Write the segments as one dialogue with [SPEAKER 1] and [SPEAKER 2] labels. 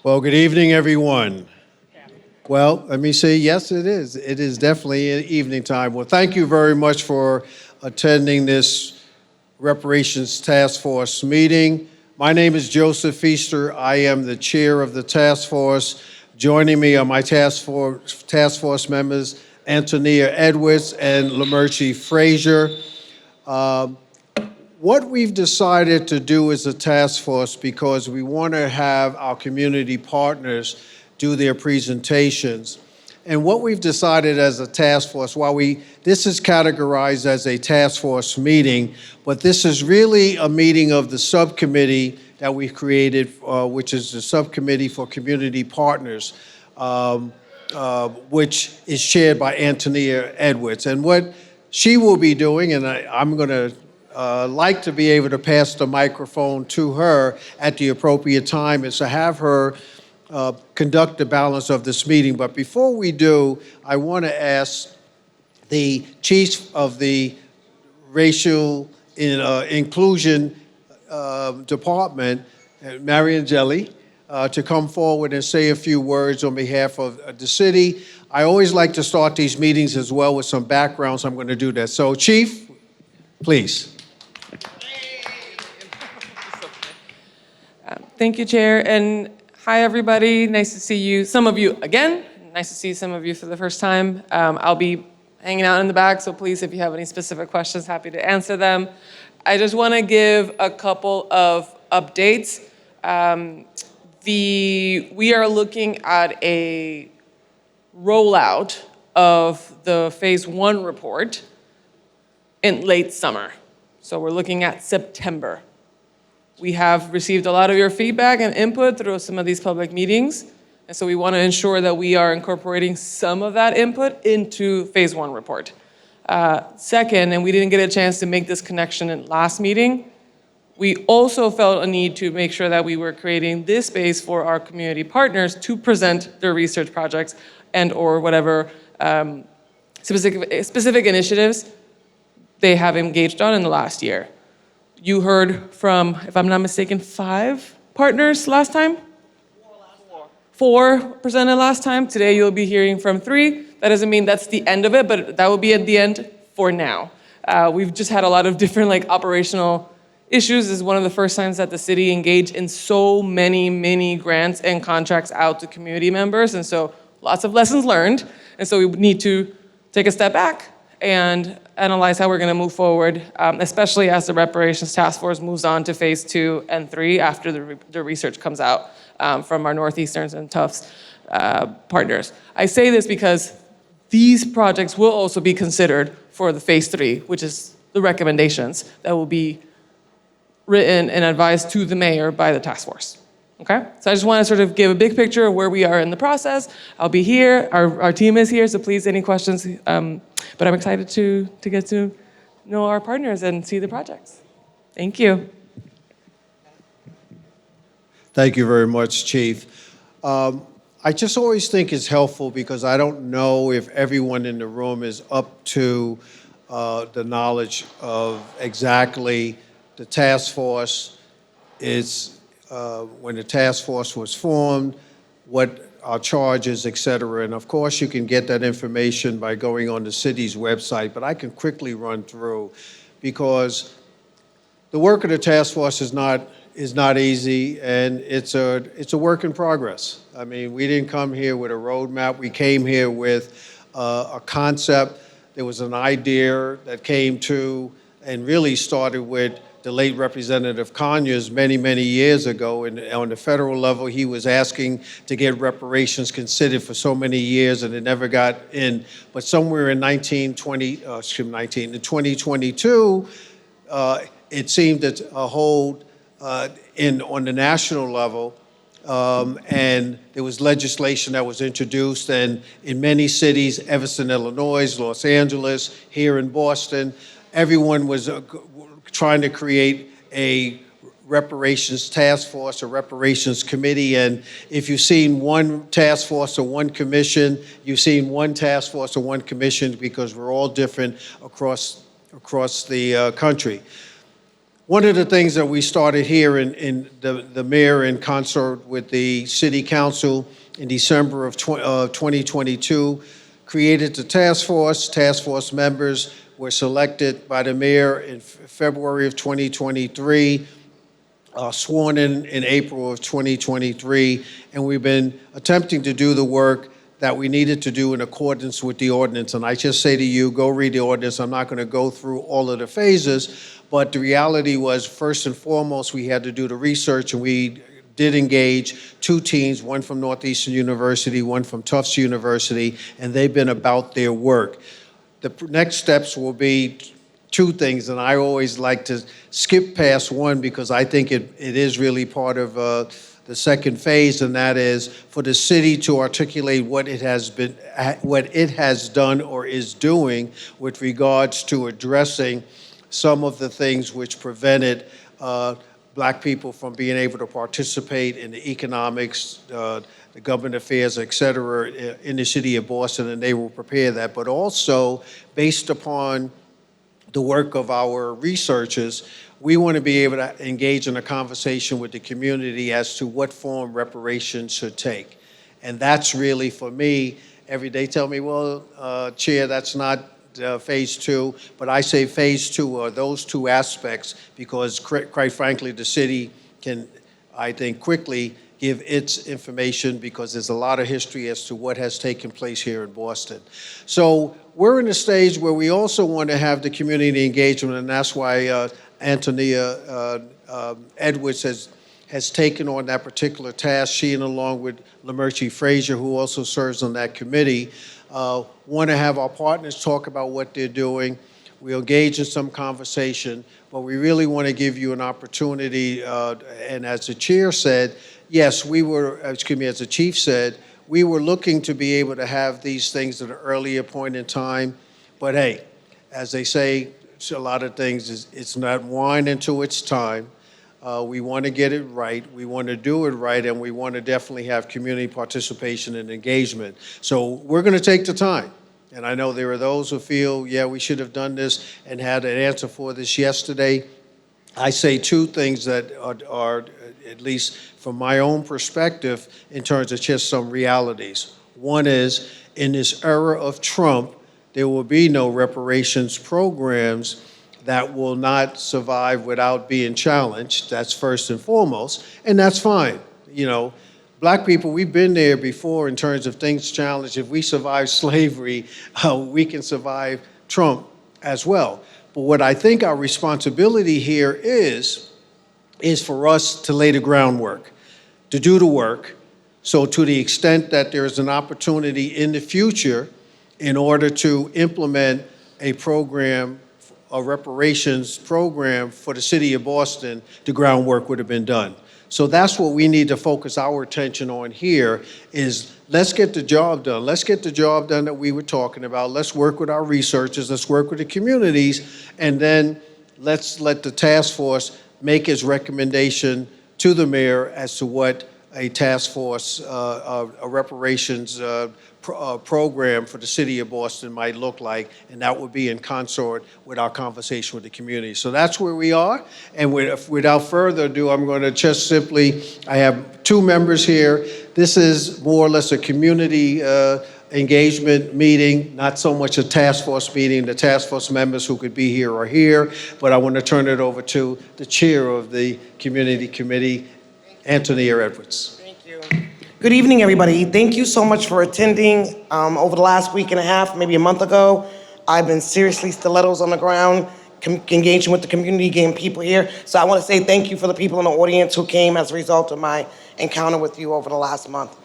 [SPEAKER 1] Well, good evening, everyone. Well, let me say, yes, it is. It is definitely evening time. Well, thank you very much for attending this Reparations Task Force meeting. My name is Joseph Feaster. I am the chair of the task force. Joining me are my task force members, Antonia Edwards and Lamerchi Frazier. What we've decided to do as a task force, because we want to have our community partners do their presentations. And what we've decided as a task force, this is categorized as a task force meeting, but this is really a meeting of the subcommittee that we've created, which is the Subcommittee for Community Partners, which is chaired by Antonia Edwards. And what she will be doing, and I'm going to like to be able to pass the microphone to her at the appropriate time, is to have her conduct the balance of this meeting. But before we do, I want to ask the chief of the Racial Inclusion Department, Marian Jelly, to come forward and say a few words on behalf of the city. I always like to start these meetings as well with some background, so I'm going to do that. So, Chief, please.
[SPEAKER 2] Thank you, Chair, and hi, everybody. Nice to see you, some of you again. Nice to see some of you for the first time. I'll be hanging out in the back, so please, if you have any specific questions, happy to answer them. I just want to give a couple of updates. We are looking at a rollout of the Phase 1 report in late summer. So we're looking at September. We have received a lot of your feedback and input through some of these public meetings. And so we want to ensure that we are incorporating some of that input into Phase 1 report. Second, and we didn't get a chance to make this connection in last meeting, we also felt a need to make sure that we were creating this space for our community partners to present their research projects and or whatever specific initiatives they have engaged on in the last year. You heard from, if I'm not mistaken, 5 partners last time? 4 presented last time. Today you'll be hearing from 3. That doesn't mean that's the end of it, but that will be at the end for now. We've just had a lot of different operational issues. This is one of the first times that the city engaged in so many grants and contracts out to community members, and so lots of lessons learned. And so we need to take a step back and analyze how we're going to move forward, especially as the Reparations Task Force moves on to Phase 2 and 3 after the research comes out from our Northeasterns and Tufts partners. I say this because these projects will also be considered for the Phase 3, which is the recommendations that will be written and advised to the mayor by the task force. Okay, so I just want to sort of give a big picture of where we are in the process. I'll be here, our team is here, so please, any questions. But I'm excited to get to know our partners and see the projects. Thank you.
[SPEAKER 1] Thank you very much, Chief. I just always think it's helpful because I don't know if everyone in the room is up to the knowledge of exactly the task force is, when the task force was formed, what our charges, et cetera. And of course, you can get that information by going on the city's website, but I can quickly run through because the work of the task force is not easy, and it's a work in progress. I mean, we didn't come here with a roadmap. We came here with a concept. There was an idea that came to and really started with the late Representative Conyers many years ago. And on the federal level, he was asking to get reparations considered for so many years, and it never got in. But somewhere in 2022, it seemed to hold on the national level, and there was legislation that was introduced, and in many cities, Evanston, Illinois, Los Angeles, here in Boston, everyone was trying to create a reparations task force, a reparations committee, and if you've seen one task force or one commission, you've seen one task force or one commission because we're all different across the country. One of the things that we started here in the mayor in concert with the city council in December of 2022, created the task force. Task force members were selected by the mayor in February of 2023, sworn in April of 2023, and we've been attempting to do the work that we needed to do in accordance with the ordinance. And I just say to you, go read the ordinance. I'm not going to go through all of the phases, but the reality was, first and foremost, we had to do the research, and we did engage 2 teams, one from Northeastern University, one from Tufts University, and they've been about their work. The next steps will be 2 things, and I always like to skip past one because I think it is really part of the second phase, and that is for the city to articulate what it has done or is doing with regards to addressing some of the things which prevented Black people from being able to participate in the economics, the government affairs, et cetera, in the city of Boston, and they will prepare that. But also, based upon the work of our researchers, we want to be able to engage in a conversation with the community as to what form reparations should take. And that's really, for me, every day tell me, well, Chair, that's not phase 2, but I say phase 2 are those 2 aspects because, quite frankly, the city can, I think, quickly give its information because there's a lot of history as to what has taken place here in Boston. So we're in a stage where we also want to have the community engagement, and that's why Antonia Edwards has taken on that particular task. She, and along with Lamercy Frazier, who also serves on that committee, want to have our partners talk about what they're doing. We'll engage in some conversation, but we really want to give you an opportunity, and as the chair said, yes, as the chief said, we were looking to be able to have these things at an earlier point in time, but hey, as they say, a lot of things, it's not wine until it's time. We want to get it right, we want to do it right, and we want to definitely have community participation and engagement. So we're going to take the time. And I know there are those who feel, yeah, we should have done this and had an answer for this yesterday. I say 2 things that are, at least from my own perspective, in terms of just some realities. One is, in this era of Trump, there will be no reparations programs that will not survive without being challenged. That's first and foremost, and that's fine. You know, Black people, we've been there before in terms of things challenged. If we survive slavery, we can survive Trump as well. But what I think our responsibility here is for us to lay the groundwork, to do the work. So to the extent that there's an opportunity in the future in order to implement a program, a reparations program for the city of Boston, the groundwork would have been done. So that's what we need to focus our attention on here is let's get the job done. Let's get the job done that we were talking about. Let's work with our researchers. Let's work with the communities. And then let's let the task force make its recommendation to the mayor as to what a task force, a reparations program for the city of Boston might look like, and that would be in consort with our conversation with the community. So that's where we are, and without further ado, I'm going to just simply, I have 2 members here. This is more or less a community engagement meeting, not so much a task force meeting. The task force members who could be here are here, but I want to turn it over to the chair of the community committee, Antonia Edwards.
[SPEAKER 3] Thank you. Good evening, everybody. Thank you so much for attending. Over the last week and a half, maybe a month ago, I've been seriously stilettos on the ground, engaging with the community, getting people here. So I want to say thank you for the people in the audience who came as a result of my encounter with you over the last month.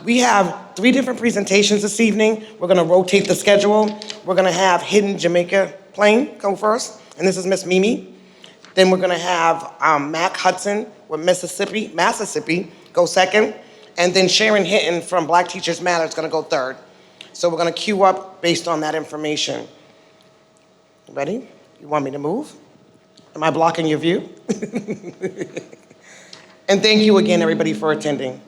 [SPEAKER 3] We have 3 different presentations this evening. We're going to rotate the schedule. We're going to have Hidden Jamaica playing go first, and this is Miss Mimi. Then we're going to have Mac Hudson with Mississippi go second, and then Sharon Hinton from Black Teachers Matter is going to go third. So we're going to queue up based on that information. Ready? You want me to move? Am I blocking your view? And thank you again, everybody, for attending.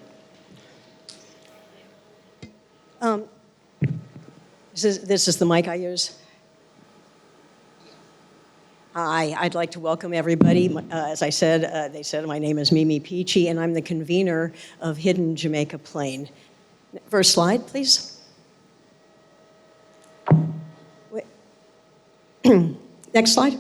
[SPEAKER 4] This is the mic I use. Hi, I'd like to welcome everybody. As I said, they said my name is Mimi Peachy, and I'm the convener of Hidden Jamaica Plain. First slide, please. Wait. Next slide.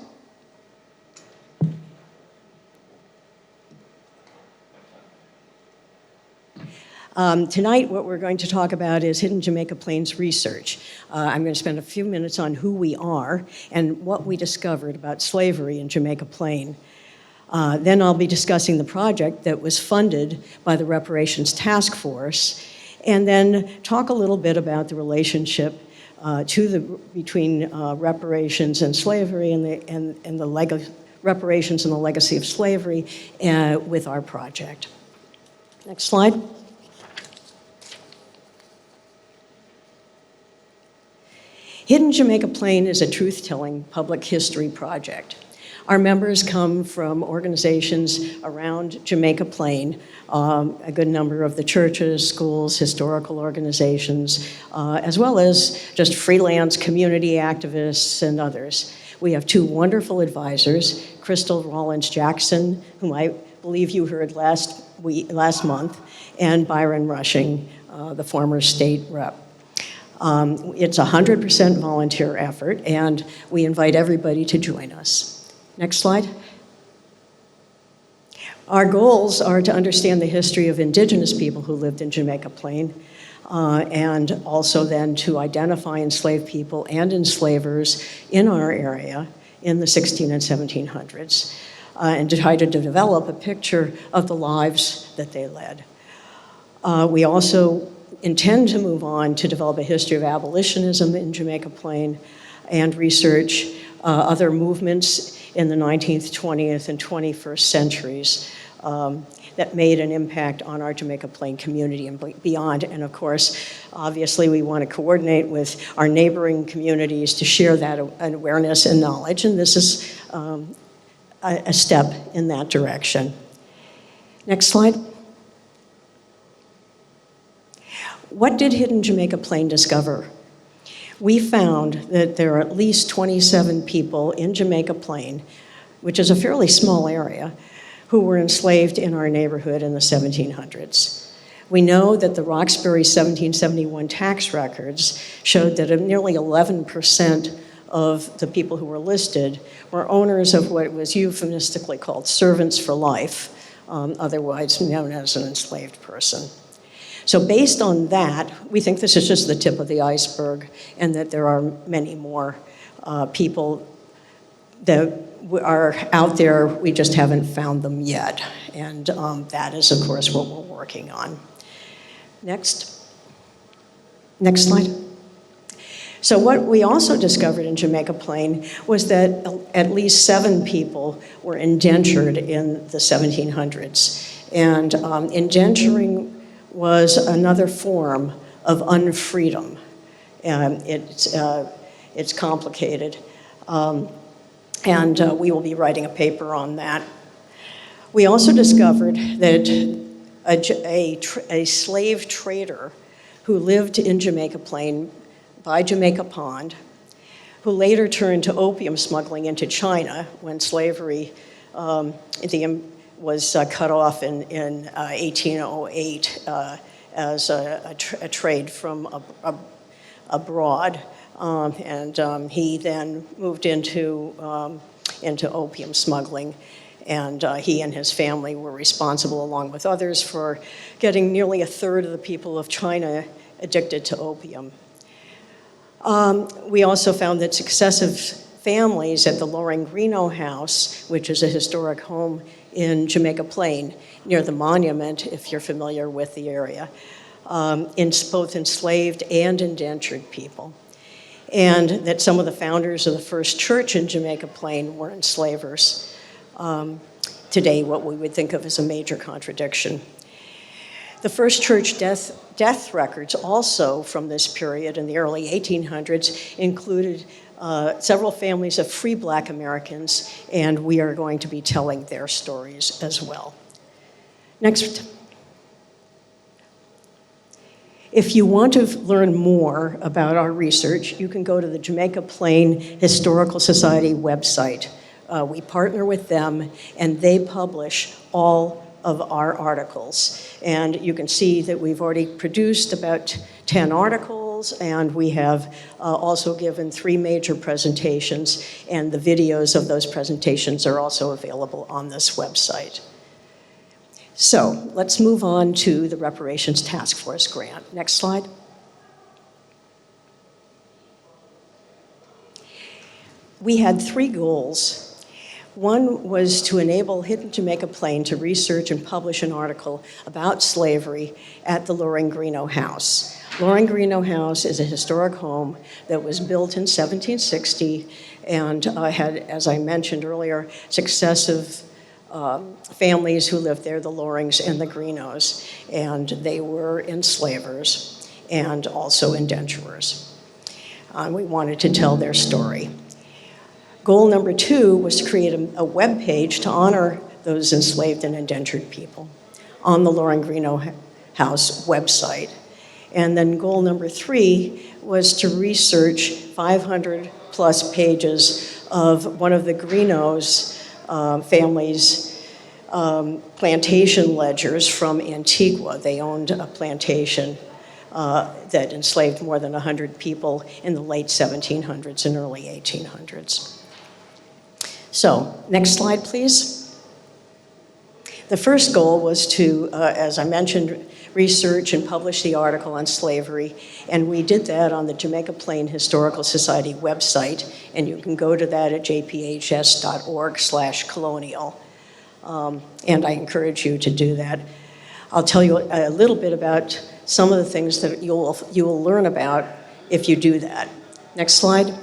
[SPEAKER 4] Tonight, what we're going to talk about is Hidden Jamaica Plains research. I'm going to spend a few minutes on who we are and what we discovered about slavery in Jamaica Plain. Then I'll be discussing the project that was funded by the Reparations Task Force, and then talk a little bit about the relationship between reparations and slavery and the reparations and the legacy of slavery with our project. Next slide. Hidden Jamaica Plain is a truth-telling public history project. Our members come from organizations around Jamaica Plain, a good number of the churches, schools, historical organizations, as well as just freelance community activists and others. We have two wonderful advisors, Crystal Rollins-Jackson, whom I believe you heard last month, and Byron Rushing, the former state rep. It's a 100% volunteer effort, and we invite everybody to join us. Next slide. Our goals are to understand the history of indigenous people who lived in Jamaica Plain, and also then to identify enslaved people and enslavers in our area in the 16 and 1700s, and to try to develop a picture of the lives that they led. We also intend to move on to develop a history of abolitionism in Jamaica Plain and research other movements in the 19th, 20th, and 21st centuries that made an impact on our Jamaica Plain community and beyond. And of course, obviously, we want to coordinate with our neighboring communities to share that awareness and knowledge, and this is a step in that direction. Next slide. What did Hidden Jamaica Plain discover? We found that there are at least 27 people in Jamaica Plain, which is a fairly small area, who were enslaved in our neighborhood in the 1700s. We know that the Roxbury 1771 tax records showed that nearly 11% of the people who were listed were owners of what was euphemistically called servants for life, otherwise known as an enslaved person. So based on that, we think this is just the tip of the iceberg and that there are many more people that are out there, we just haven't found them yet. And that is, of course, what we're working on. Next. Next slide. So what we also discovered in Jamaica Plain was that at least 7 people were indentured in the 1700s. And indenturing was another form of unfreedom. It's complicated. And we will be writing a paper on that. We also discovered that a slave trader who lived in Jamaica Plain by Jamaica Pond, who later turned to opium smuggling into China when slavery was cut off in 1808 as a trade from abroad. And he then moved into opium smuggling. And he and his family were responsible, along with others, for getting nearly 1/3 of the people of China addicted to opium. We also found that successive families at the Lorengrino House, which is a historic home in Jamaica Plain, near the monument, if you're familiar with the area, both enslaved and indentured people. And that some of the founders of the first church in Jamaica Plain were enslavers. Today, what we would think of as a major contradiction. The first church death records also from this period in the early 1800s included several families of free Black Americans, and we are going to be telling their stories as well. Next. If you want to learn more about our research, you can go to the Jamaica Plain Historical Society website. We partner with them, and they publish all of our articles. And you can see that we've already produced about 10 articles, and we have also given 3 major presentations, and the videos of those presentations are also available on this website. So let's move on to the Reparations Task Force grant. Next slide. We had 3 goals. One was to enable Hidden Jamaica Plain to research and publish an article about slavery at the Loring Greenough House. Loring Greenough House is a historic home that was built in 1760 and had, as I mentioned earlier, successive families who lived there, the Lorings and the Greenoughs, and they were enslavers and also indenturers. We wanted to tell their story. Goal number 2 was to create a web page to honor those enslaved and indentured people on the Loring Greenough House website. And then goal number 3 was to research 500 plus pages of one of the Greenoughs family's plantation ledgers from Antigua. They owned a plantation that enslaved more than 100 people in the late 1700s and early 1800s. So, next slide, please. The first goal was to, as I mentioned, research and publish the article on slavery, and we did that on the Jamaica Plain Historical Society website, and you can go to that at jphs.org/colonial, and I encourage you to do that. I'll tell you a little bit about some of the things that you will learn about if you do that. Next slide.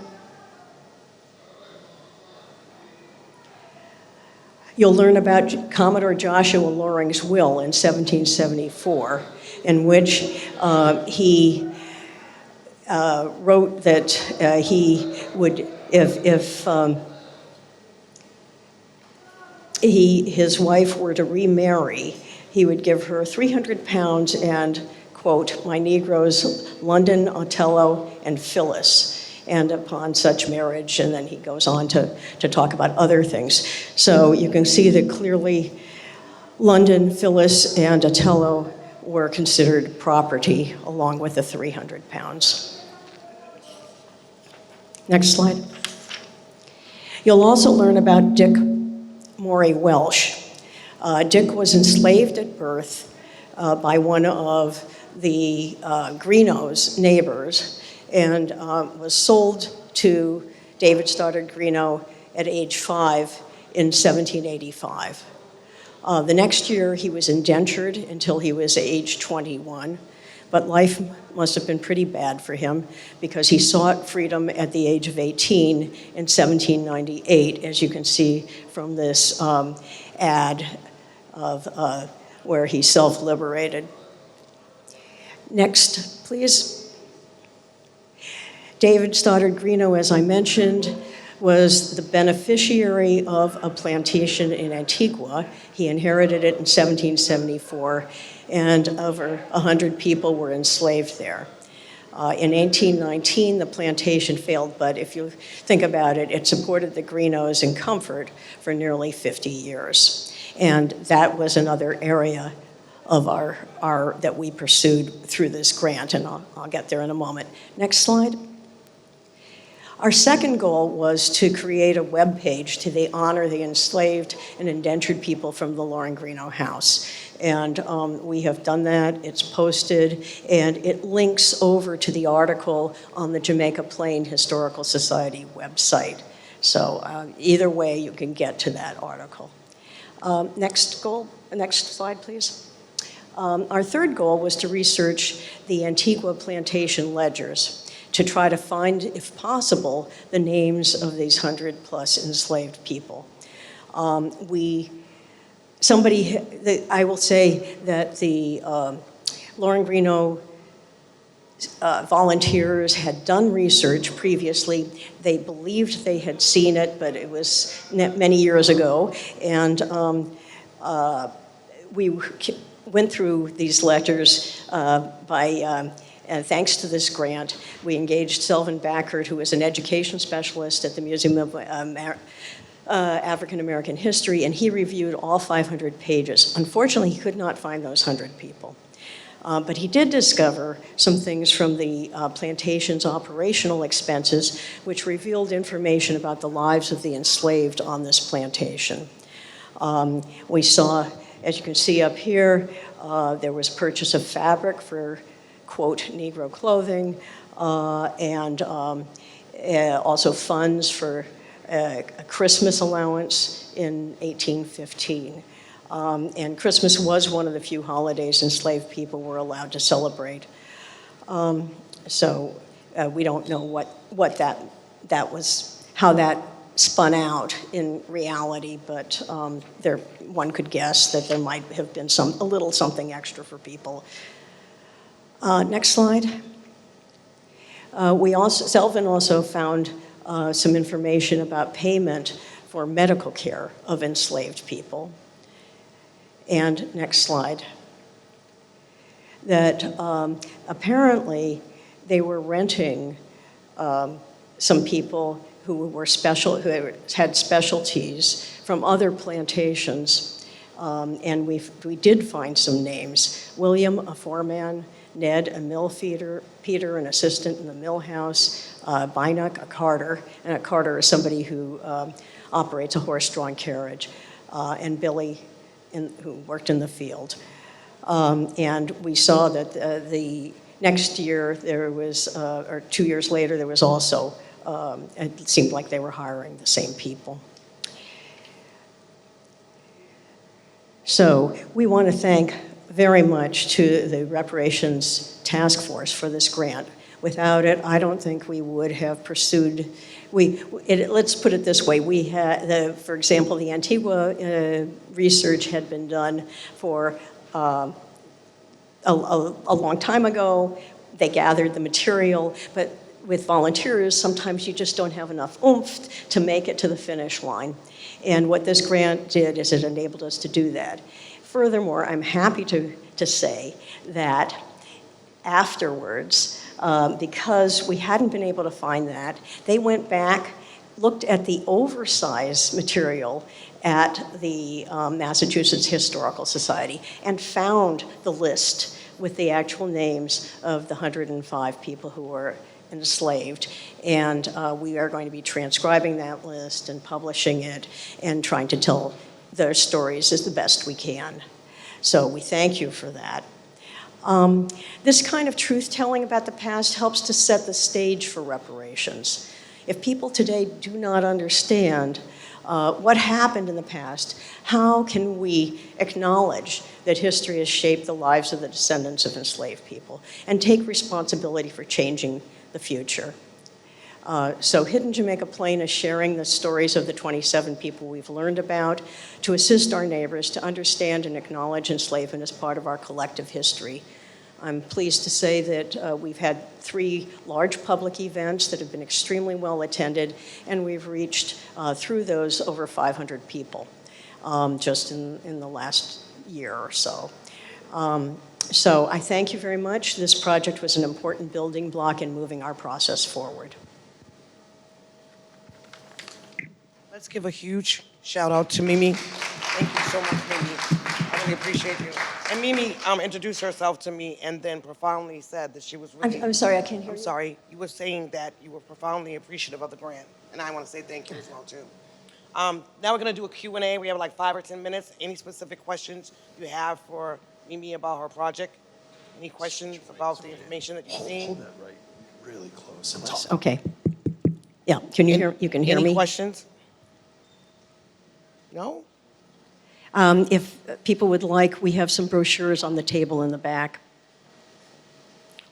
[SPEAKER 4] You'll learn about Commodore Joshua Loring's will in 1774, in which he wrote that he would, if his wife were to remarry, he would give her 300 pounds and, quote, my Negroes, London, Othello, and Phyllis. And upon such marriage, and then he goes on to talk about other things. So you can see that clearly London, Phyllis, and Othello were considered property along with the 300 pounds. Next slide. You'll also learn about Dick Morey Welsh. Dick was enslaved at birth by one of the Greenough's neighbors, and was sold to David Stoddard Greenough at age 5 in 1785. The next year, he was indentured until he was age 21, but life must have been pretty bad for him because he sought freedom at the age of 18 in 1798, as you can see from this ad of where he self-liberated. Next, please. David Stoddard Greenough, as I mentioned, was the beneficiary of a plantation in Antigua. He inherited it in 1774, and over 100 people were enslaved there. In 1819, the plantation failed, but if you think about it, it supported the Greenoughs in comfort for nearly 50 years. And that was another area of our that we pursued through this grant, and I'll get there in a moment. Next slide. Our second goal was to create a web page to honor the enslaved and indentured people from the Loring Greenough House. And we have done that, it's posted, and it links over to the article on the Jamaica Plain Historical Society website. So either way, you can get to that article. Next slide, please. Our third goal was to research the Antigua plantation ledgers, to try to find, if possible, the names of these 100+ enslaved people. I will say that the Loring Greenough volunteers had done research previously. They believed they had seen it, but it was many years ago. And we went through these ledgers and thanks to this grant, we engaged Selvin Backert, who is an education specialist at the Museum of African American history, and he reviewed all 500 pages. Unfortunately, he could not find those 100 people. But he did discover some things from the plantation's operational expenses, which revealed information about the lives of the enslaved on this plantation. We saw, as you can see up here, there was purchase of fabric for, quote, Negro clothing, and also funds for a Christmas allowance in 1815. And Christmas was one of the few holidays enslaved people were allowed to celebrate. So we don't know what that was, how that spun out in reality, but one could guess that there might have been a little something extra for people. Next slide. Selvin also found some information about payment for medical care of enslaved people. And next slide. That apparently they were renting some people who had specialties from other plantations, and we did find some names. William, a foreman; Ned, a mill feeder; Peter, an assistant in the mill house; Bynuk, a carter, and a carter is somebody who operates a horse-drawn carriage; and Billy, who worked in the field. And we saw that the next year there was, or 2 years later, there was also, it seemed like they were hiring the same people. So we want to thank very much to the Reparations Task Force for this grant. Without it, I don't think we would have pursued. Let's put it this way: we had, for example, the Antigua research had been done for a long time ago. They gathered the material, but with volunteers, sometimes you just don't have enough oomph to make it to the finish line. And what this grant did is it enabled us to do that. Furthermore, I'm happy to say that afterwards, because we hadn't been able to find that, they went back, looked at the oversized material at the Massachusetts Historical Society, and found the list with the actual names of the 105 people who were enslaved. And we are going to be transcribing that list and publishing it and trying to tell their stories as the best we can. So we thank you for that. This kind of truth-telling about the past helps to set the stage for reparations. If people today do not understand what happened in the past, how can we acknowledge that history has shaped the lives of the descendants of enslaved people and take responsibility for changing the future? So Hidden Jamaica Plain is sharing the stories of the 27 people we've learned about to assist our neighbors to understand and acknowledge enslavement as part of our collective history. I'm pleased to say that we've had 3 large public events that have been extremely well attended, and we've reached through those over 500 people just in the last year or so. So I thank you very much. This project was an important building block in moving our process forward.
[SPEAKER 3] Let's give a huge shout out to Mimi. Thank you so much, Mimi. I really appreciate you. And Mimi introduced herself to me and then profoundly said that she was really...
[SPEAKER 4] I'm sorry, I can't hear you.
[SPEAKER 3] I'm sorry. You were saying that you were profoundly appreciative of the grant, and I want to say thank you as well, too. Now we're going to do a Q&A. We have like 5 or 10 minutes. Any specific questions you have for Mimi about her project? Any questions about the information that you've seen?
[SPEAKER 5] Hold that right really close and talk.
[SPEAKER 4] Okay. Yeah, can you hear? You can hear me?
[SPEAKER 3] Any questions? No?
[SPEAKER 4] If people would like, we have some brochures on the table in the back.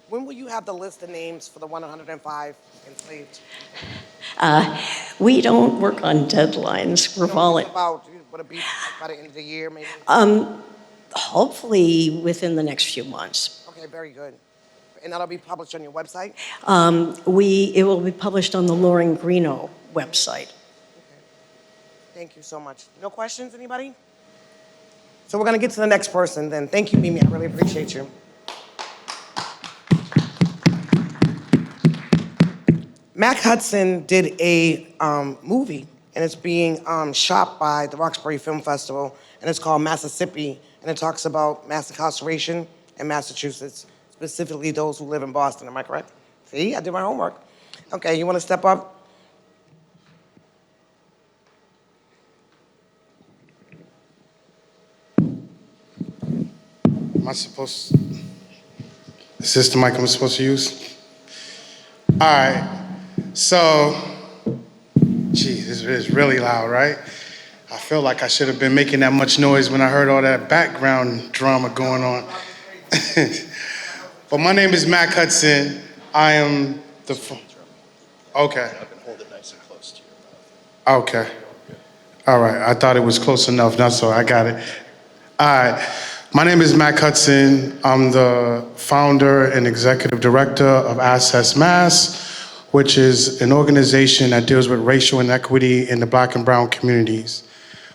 [SPEAKER 3] When will you have the list of names for the 105 enslaved?
[SPEAKER 4] We don't work on deadlines. We're
[SPEAKER 3] Would it be by the end of the year, maybe?
[SPEAKER 4] Hopefully within the next few months.
[SPEAKER 3] Okay, very good. And that'll be published on your website?
[SPEAKER 4] It will be published on the Loring Greeno website.
[SPEAKER 3] Thank you so much. No questions, anybody? So we're going to get to the next person then. Thank you, Mimi. I really appreciate you. Mac Hudson did a movie and it's being shot by the Roxbury Film Festival, and it's called Mississippi, and it talks about mass incarceration in Massachusetts, specifically those who live in Boston. Am I correct? See, I did my homework. Okay, you want to step up?
[SPEAKER 6] Am I supposed? Is this the mic I'm supposed to use? All right. So, gee, this is really loud, right? I feel like I should have been making that much noise when I heard all that background drama going on. But my name is Mac Hudson. I am the. Okay.
[SPEAKER 5] I can hold it nice and close to your mouth.
[SPEAKER 6] Okay. All right. I thought it was close enough. Not so. I got it. All right. My name is Mac Hudson. I'm the founder and executive director of Access Mass, which is an organization that deals with racial inequity in the Black and brown communities.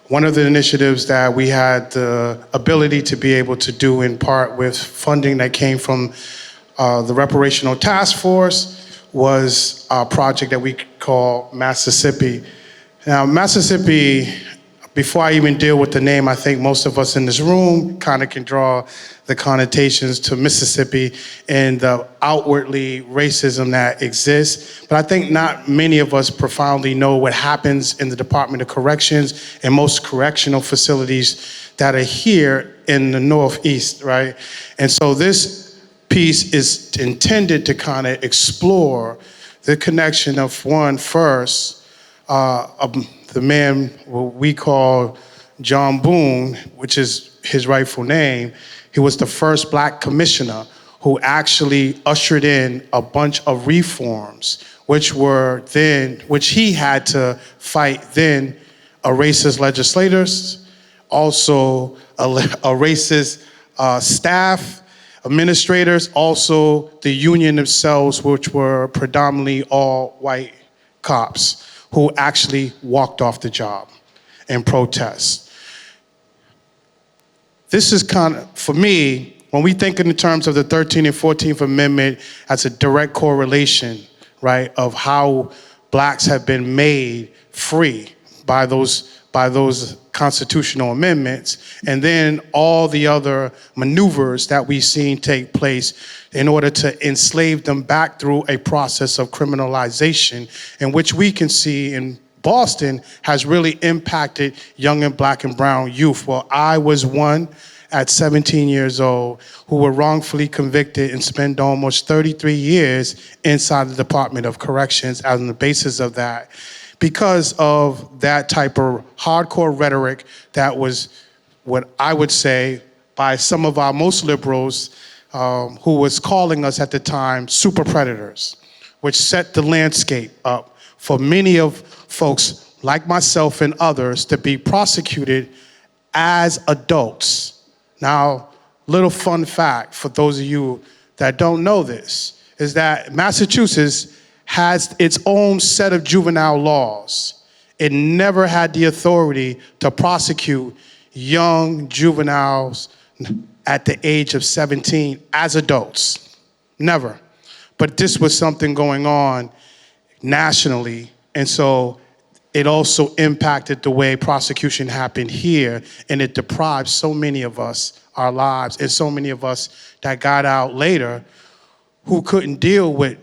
[SPEAKER 6] One of the initiatives that we had the ability to be able to do in part with funding that came from the Reparations Task Force was a project that we call Mississippi. Now, Mississippi, before I even deal with the name, I think most of us in this room kind of can draw the connotations to Mississippi and the outwardly racism that exists. But I think not many of us profoundly know what happens in the Department of Corrections and most correctional facilities that are here in the Northeast, right? And so this piece is intended to kind of explore the connection of one first, the man what we call John Boone, which is his rightful name. He was the first Black commissioner who actually ushered in a bunch of reforms, which he had to fight then a racist legislators, also a racist staff, administrators, also the union themselves, which were predominantly all white cops who actually walked off the job in protest. This is kind of, for me, when we think in terms of the 13th and 14th Amendment as a direct correlation, right, of how Blacks have been made free by those constitutional amendments, and then all the other maneuvers that we've seen take place in order to enslave them back through a process of criminalization, in which we can see in Boston has really impacted young and Black and brown youth. Well, I was one at 17 years old who were wrongfully convicted and spent almost 33 years inside the Department of Corrections on the basis of that, because of that type of hardcore rhetoric that was, what I would say, by some of our most liberals, who was calling us at the time super predators, which set the landscape up for many of folks like myself and others to be prosecuted as adults. Now, little fun fact for those of you that don't know this, is that Massachusetts has its own set of juvenile laws. It never had the authority to prosecute young juveniles at the age of 17 as adults. Never. But this was something going on nationally, and so it also impacted the way prosecution happened here, and it deprived so many of us our lives, and so many of us that got out later who couldn't deal with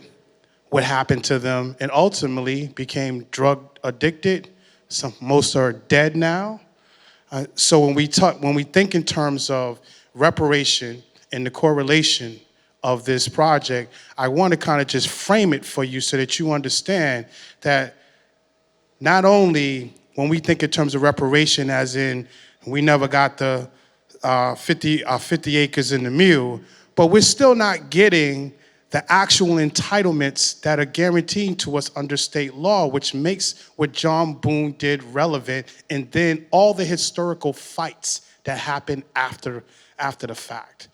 [SPEAKER 6] what happened to them and ultimately became drug addicted. Most are dead now. So when we think in terms of reparation and the correlation of this project, I want to kind of just frame it for you so that you understand that not only when we think in terms of reparation, as in we never got the 50 acres in the mule, but we're still not getting the actual entitlements that are guaranteed to us under state law, which makes what John Boone did relevant, and then all the historical fights that happened after the fact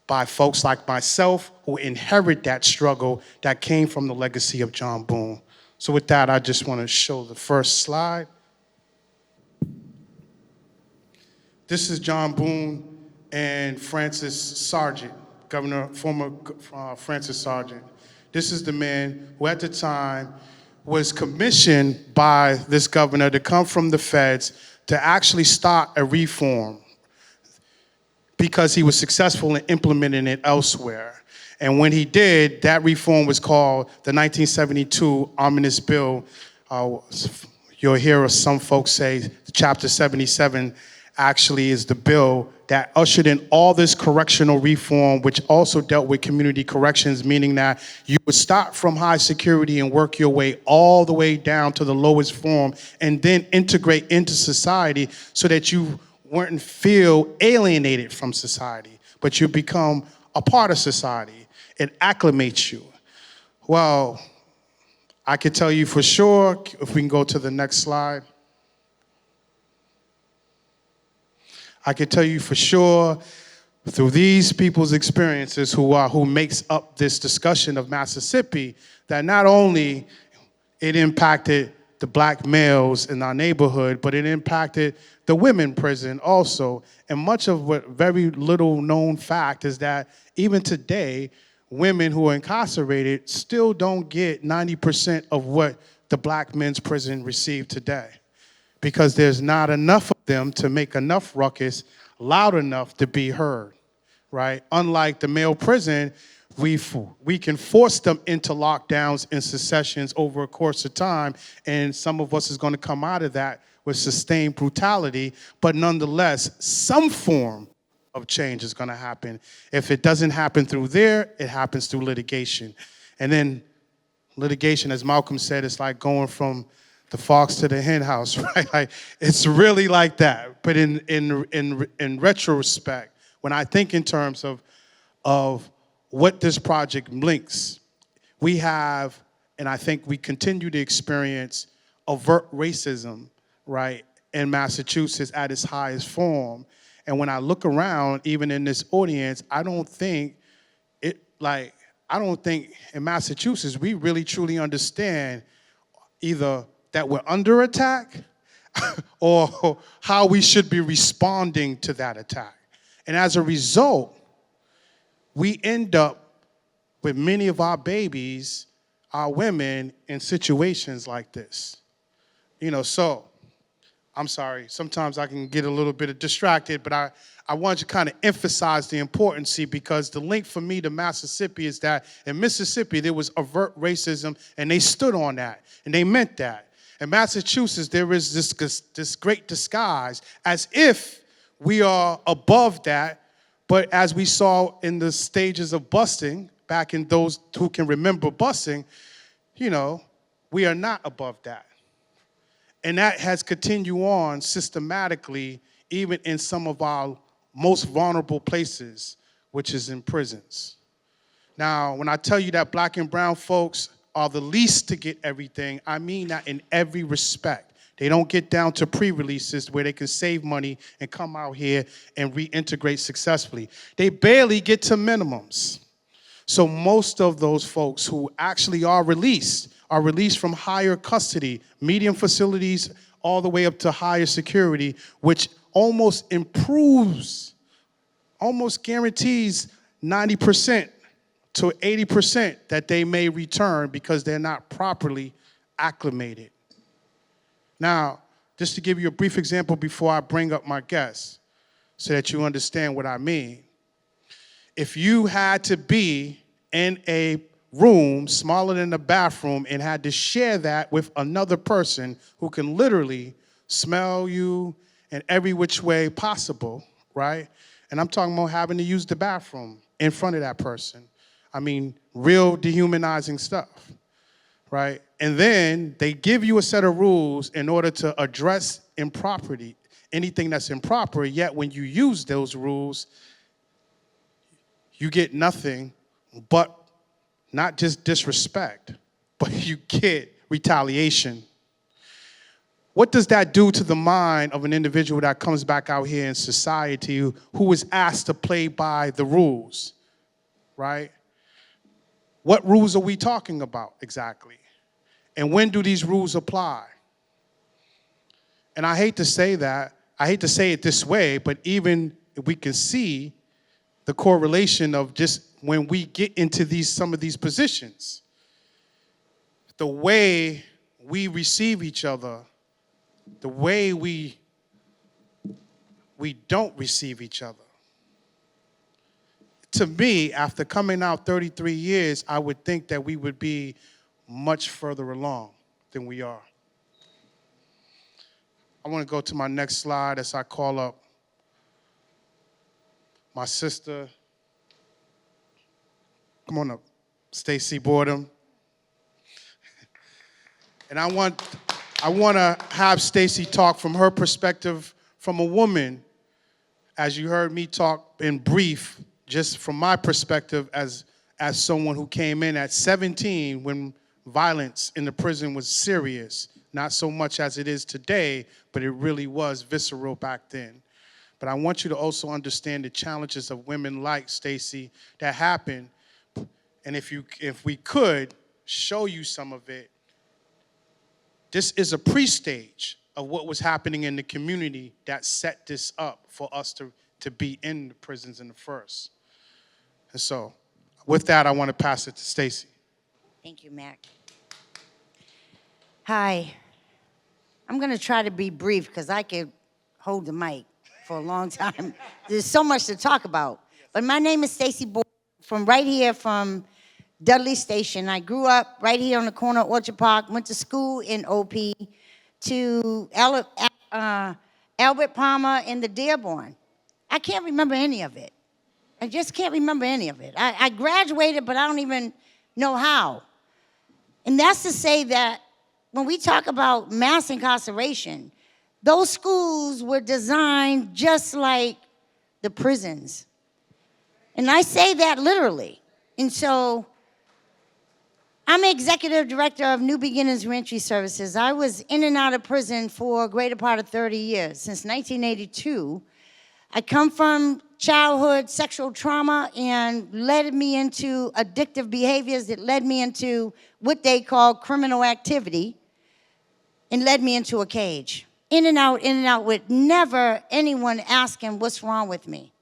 [SPEAKER 6] by folks like myself who inherit that struggle that came from the legacy of John Boone. So with that, I just want to show the first slide. This is John Boone and Francis Sargent, former Francis Sargent. This is the man who at the time was commissioned by this governor to come from the feds to actually start a reform because he was successful in implementing it elsewhere. And when he did, that reform was called the 1972 Omnibus Bill. You'll hear some folks say Chapter 77 actually is the bill that ushered in all this correctional reform, which also dealt with community corrections, meaning that you would start from high security and work your way all the way down to the lowest form and then integrate into society so that you wouldn't feel alienated from society, but you become a part of society. It acclimates you. Well, I can tell you for sure, if we can go to the next slide. I can tell you for sure, through these people's experiences who makes up this discussion of Mississippi, that not only it impacted the black males in our neighborhood, but it impacted the women prison also. And much of what very little known fact is that even today, women who are incarcerated still don't get 90% of what the black men's prison receive today, because there's not enough of them to make enough ruckus loud enough to be heard, right? Unlike the male prison, we can force them into lockdowns and secessions over a course of time, and some of us is going to come out of that with sustained brutality, but nonetheless, some form of change is going to happen. If it doesn't happen through there, it happens through litigation. And then litigation, as Malcolm said, it's like going from the fox to the hen house, right? Like, it's really like that. But in retrospect, when I think in terms of what this project links, we have, and I think we continue to experience, overt racism, right, in Massachusetts at its highest form. And when I look around, even in this audience, I don't think in Massachusetts we really truly understand either that we're under attack or how we should be responding to that attack. And as a result, we end up with many of our babies, our women, in situations like this. So I'm sorry, sometimes I can get a little bit distracted, but I want to kind of emphasize the importance, because the link for me to Mississippi is that in Mississippi there was overt racism, and they stood on that, and they meant that. In Massachusetts, there is this great disguise as if we are above that, but as we saw in the stages of busing, back in those who can remember busing, we are not above that. And that has continued on systematically, even in some of our most vulnerable places, which is in prisons. Now, when I tell you that black and brown folks are the least to get everything, I mean that in every respect. They don't get down to pre-releases where they can save money and come out here and reintegrate successfully. They barely get to minimums. So most of those folks who actually are released from higher custody, medium facilities, all the way up to higher security, which almost guarantees 90% to 80% that they may return because they're not properly acclimated. Now, just to give you a brief example before I bring up my guests, so that you understand what I mean. If you had to be in a room smaller than the bathroom and had to share that with another person who can literally smell you in every which way possible, right? And I'm talking about having to use the bathroom in front of that person. I mean, real dehumanizing stuff, right? And then they give you a set of rules in order to address impropriety, anything that's improper, yet when you use those rules, you get nothing but not just disrespect, but you get retaliation. What does that do to the mind of an individual that comes back out here in society who is asked to play by the rules, right? What rules are we talking about exactly? And when do these rules apply? And I hate to say it this way, but even if we can see the correlation of just when we get into some of these positions, the way we receive each other the way we don't receive each other. To me, after coming out 33 years, I would think that we would be much further along than we are. I want to go to my next slide as I call up my sister. Come on up, Stacy Boredom. And I want to have Stacy talk from her perspective from a woman, as you heard me talk in brief, just from my perspective as someone who came in at 17 when violence in the prison was serious, not so much as it is today, but it really was visceral back then. But I want you to also understand the challenges of women like Stacy that happen, and if we could show you some of it. This is a pre-stage of what was happening in the community that set this up for us to be in the prisons in the first. And so, with that, I want to pass it to Stacy.
[SPEAKER 7] Thank you, Mac. Hi. I'm going to try to be brief because I could hold the mic for a long time. There's so much to talk about. But my name is Stacy Boyd from right here from Dudley Station. I grew up right here on the corner of Orchard Park, went to school in OP, to Albert Palmer in the Dearborn. I can't remember any of it. I just can't remember any of it. I graduated, but I don't even know how. And that's to say that when we talk about mass incarceration, those schools were designed just like the prisons. And I say that literally. And so I'm executive director of New Beginnings Reentry Services. I was in and out of prison for a greater part of 30 years, since 1982. I come from childhood sexual trauma and led me into addictive behaviors that led me into what they call criminal activity and led me into a cage. In and out with never anyone asking what's wrong with me.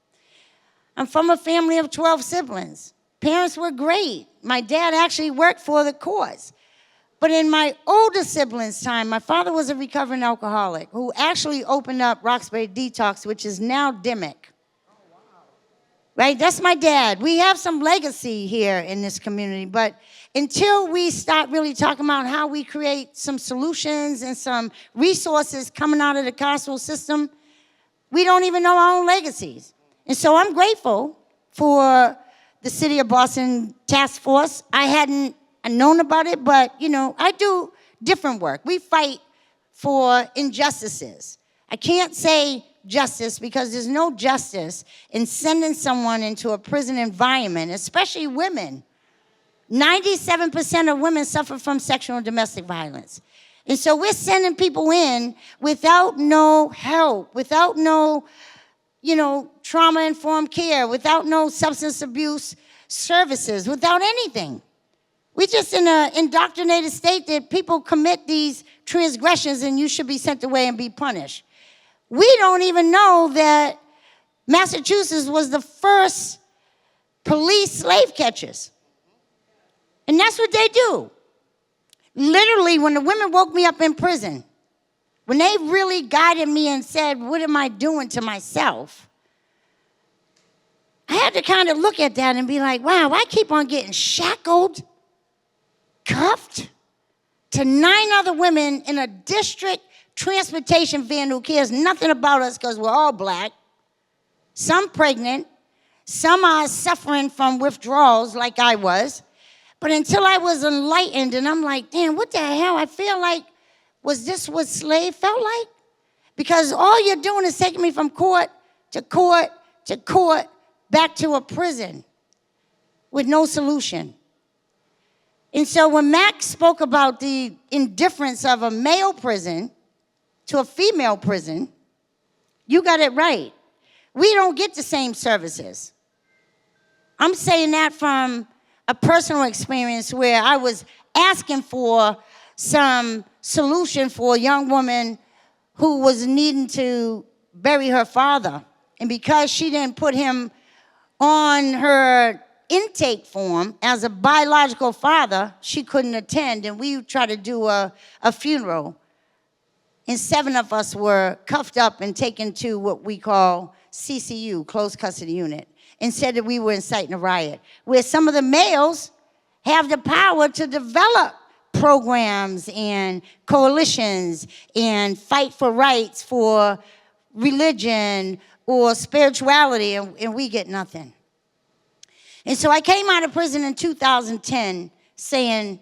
[SPEAKER 7] I'm from a family of 12 siblings. Parents were great. My dad actually worked for the cause. But in my older siblings' time, my father was a recovering alcoholic who actually opened up Roxbury Detox, which is now Dimick. Right? That's my dad. We have some legacy here in this community, but until we start really talking about how we create some solutions and some resources coming out of the carceral system, we don't even know our own legacies. And so I'm grateful for the City of Boston Task Force. I hadn't known about it, but, I do different work. We fight for injustices. I can't say justice because there's no justice in sending someone into a prison environment, especially women. 97% of women suffer from sexual and domestic violence. And so we're sending people in without no help, without no, trauma-informed care, without no substance abuse services, without anything. We're just in an indoctrinated state that people commit these transgressions and you should be sent away and be punished. We don't even know that Massachusetts was the first police slave catchers. And that's what they do. Literally, when the women woke me up in prison, when they really guided me and said, what am I doing to myself? I had to kind of look at that and be like, wow, I keep on getting shackled, cuffed to 9 other women in a district transportation van who cares nothing about us because we're all black, some pregnant, some are suffering from withdrawals like I was. But until I was enlightened and I'm like, damn, what the hell? I feel like, was this what slave felt like? Because all you're doing is taking me from court to court to court back to a prison with no solution. And so when Max spoke about the indifference of a male prison to a female prison, you got it right. We don't get the same services. I'm saying that from a personal experience where I was asking for some solution for a young woman who was needing to bury her father. And because she didn't put him on her intake form as a biological father, she couldn't attend, and we tried to do a funeral. And 7 of us were cuffed up and taken to what we call CCU, closed custody unit, and said that we were inciting a riot, where some of the males have the power to develop programs and coalitions and fight for rights for religion or spirituality, and we get nothing. And so I came out of prison in 2010 saying,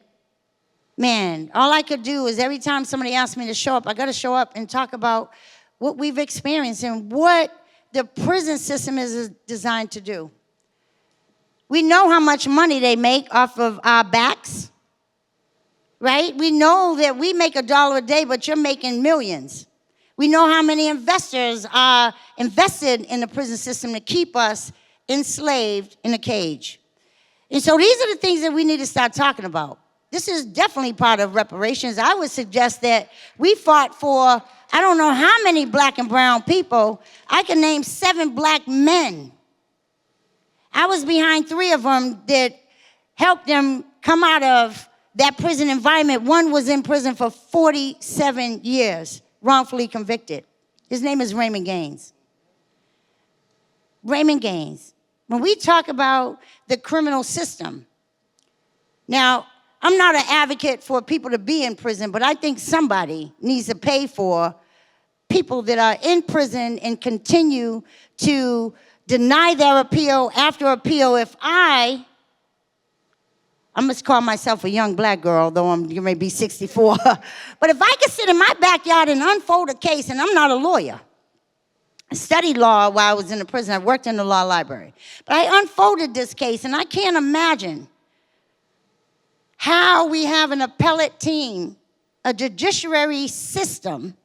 [SPEAKER 7] man, all I could do is every time somebody asked me to show up, I got to show up and talk about what we've experienced and what the prison system is designed to do. We know how much money they make off of our backs, right? We know that we make $1 a day, but you're making millions. We know how many investors are invested in the prison system to keep us enslaved in a cage. And so these are the things that we need to start talking about. This is definitely part of reparations. I would suggest that we fought for, I don't know how many black and brown people. I can name 7 black men. I was behind 3 of them that helped them come out of that prison environment. One was in prison for 47 years, wrongfully convicted. His name is Raymond Gaines. Raymond Gaines. When we talk about the criminal system, now, I'm not an advocate for people to be in prison, but I think somebody needs to pay for people that are in prison and continue to deny their appeal after appeal. If I must call myself a young black girl, though I'm going to be 64. But if I could sit in my backyard and unfold a case, and I'm not a lawyer. I studied law while I was in the prison. I worked in the law library. But I unfolded this case, and I can't imagine how we have an appellate team, a judiciary system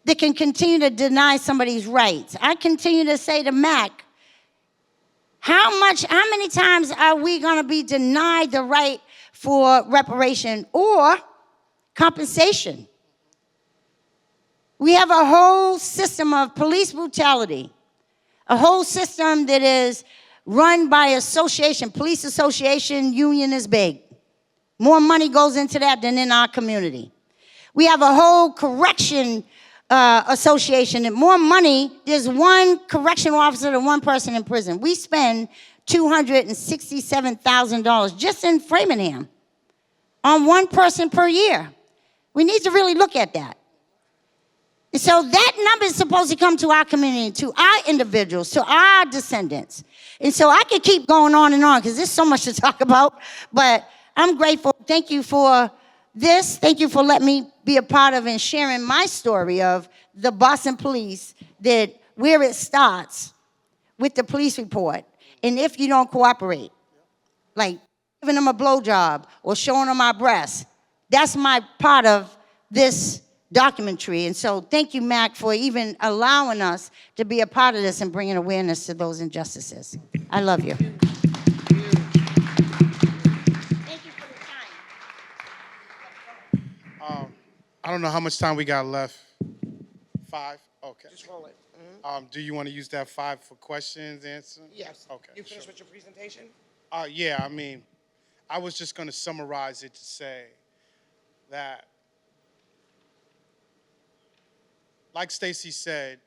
[SPEAKER 7] that can continue to deny somebody's rights. I continue to say to Mac, how many times are we going to be denied the right for reparation or compensation? We have a whole system of police brutality, a whole system that is run by association. Police association union is big. More money goes into that than in our community. We have a whole correction association, and more money, there's one correctional officer to one person in prison. We spend $267,000 just in Framingham on one person per year. We need to really look at that. And so that number is supposed to come to our community, to our individuals, to our descendants. And so I could keep going on and on because there's so much to talk about, but I'm grateful. Thank you for this. Thank you for letting me be a part of and sharing my story of the Boston Police, that where it starts with the police report. And if you don't cooperate, like giving them a blowjob or showing them our breasts, that's my part of this documentary. And so thank you, Mac, for even allowing us to be a part of this and bringing awareness to those injustices. I love you.
[SPEAKER 6] I don't know how much time we got left. 5? Okay.
[SPEAKER 3] Just roll it.
[SPEAKER 6] Do you want to use that 5 for questions, answers?
[SPEAKER 3] Yes.
[SPEAKER 6] Okay.
[SPEAKER 3] You finished with your presentation?
[SPEAKER 6] Yeah, I mean, I was just going to summarize it to say that, like Stacy said,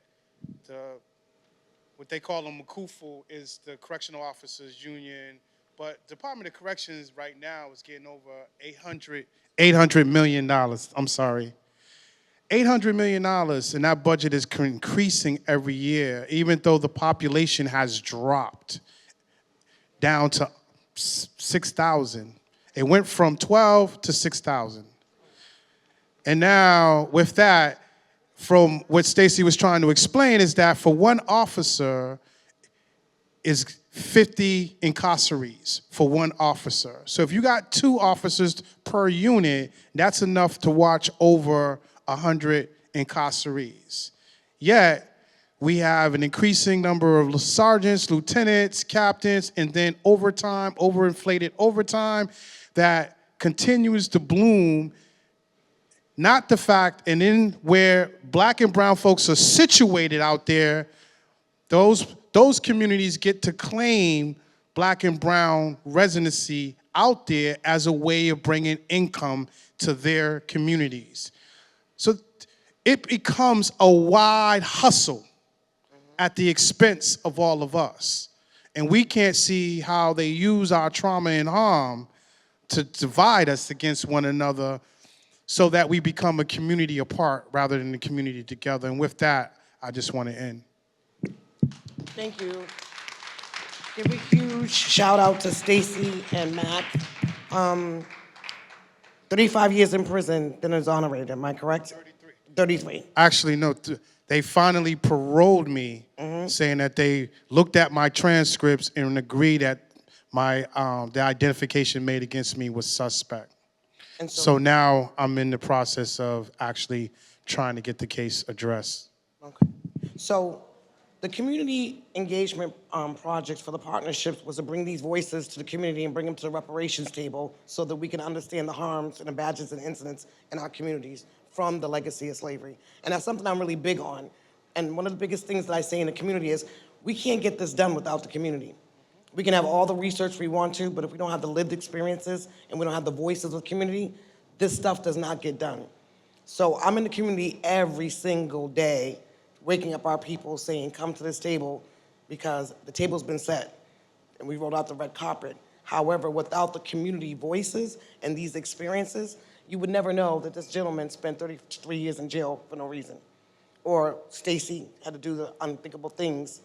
[SPEAKER 6] what they call a MCUFU is the Correctional Officers Union, but Department of Corrections right now is getting over $800 million. I'm sorry. $800 million, and that budget is increasing every year, even though the population has dropped down to 6,000. It went from 12 to 6,000. And now, with that, from what Stacy was trying to explain, is that for one officer is 50 incarcerees for one officer. So if you got 2 officers per unit, that's enough to watch over 100 incarcerees. Yet, we have an increasing number of sergeants, lieutenants, captains, and then overtime, overinflated overtime that continues to bloom. Not the fact, and in where black and brown folks are situated out there, those communities get to claim black and brown residency out there as a way of bringing income to their communities. So it becomes a wide hustle at the expense of all of us. And we can't see how they use our trauma and harm to divide us against one another so that we become a community apart rather than a community together. And with that, I just want to end.
[SPEAKER 3] Thank you. Give a huge shout out to Stacy and Matt. 35 years in prison, then exonerated, am I correct? 33.
[SPEAKER 6] Actually, no, they finally paroled me, saying that they looked at my transcripts and agreed that my the identification made against me was suspect.
[SPEAKER 3] And
[SPEAKER 6] So now I'm in the process of actually trying to get the case addressed.
[SPEAKER 3] Okay. So the community engagement project for the partnerships was to bring these voices to the community and bring them to the reparations table so that we can understand the harms and the badges and incidents in our communities from the legacy of slavery. And that's something I'm really big on. And one of the biggest things that I say in the community is we can't get this done without the community. We can have all the research we want to, but if we don't have the lived experiences and we don't have the voices of the community, this stuff does not get done. So I'm in the community every single day, waking up our people saying, come to this table because the table's been set and we rolled out the red carpet. However, without the community voices and these experiences, you would never know that this gentleman spent 33 years in jail for no reason. Or Stacy had to do the unthinkable things,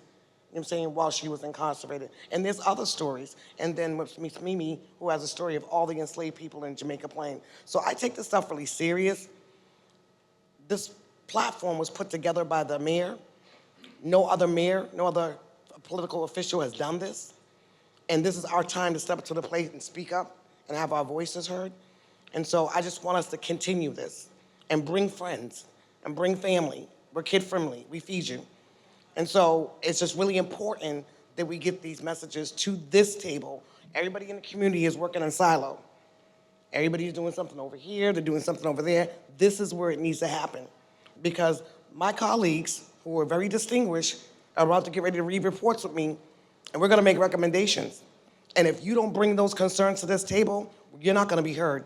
[SPEAKER 3] you know what I'm saying, while she was incarcerated. And there's other stories. And then with Miss Mimi, who has a story of all the enslaved people in Jamaica Plain. So I take this stuff really serious. This platform was put together by the mayor. No other mayor, no other political official has done this. And this is our time to step up to the plate and speak up and have our voices heard. And so I just want us to continue this and bring friends and bring family. We're kid friendly, we feed you. And so it's just really important that we get these messages to this table. Everybody in the community is working in silo. Everybody's doing something over here, they're doing something over there. This is where it needs to happen. Because my colleagues, who are very distinguished, are about to get ready to read reports with me, and we're gonna make recommendations. And if you don't bring those concerns to this table, you're not gonna be heard.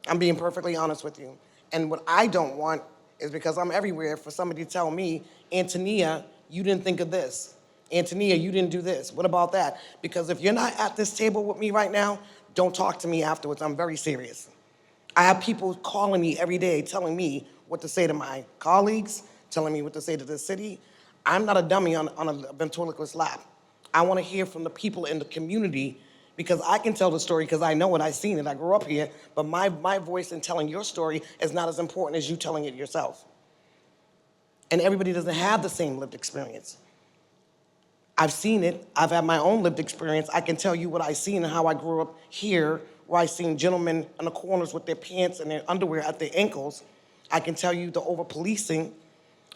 [SPEAKER 3] I'm being perfectly honest with you. And what I don't want is, because I'm everywhere, for somebody to tell me, Antonia, you didn't think of this. Antonia, you didn't do this. What about that? Because if you're not at this table with me right now, don't talk to me afterwards. I'm very serious. I have people calling me every day telling me what to say to my colleagues, telling me what to say to the city. I'm not a dummy on a ventriloquist lap. I want to hear from the people in the community, because I can tell the story because I know it, I've seen it, I grew up here, but my voice in telling your story is not as important as you telling it yourself. And everybody doesn't have the same lived experience. I've seen it, I've had my own lived experience. I can tell you what I've seen and how I grew up here, where I seen gentlemen in the corners with their pants and their underwear at their ankles. I can tell you the over-policing.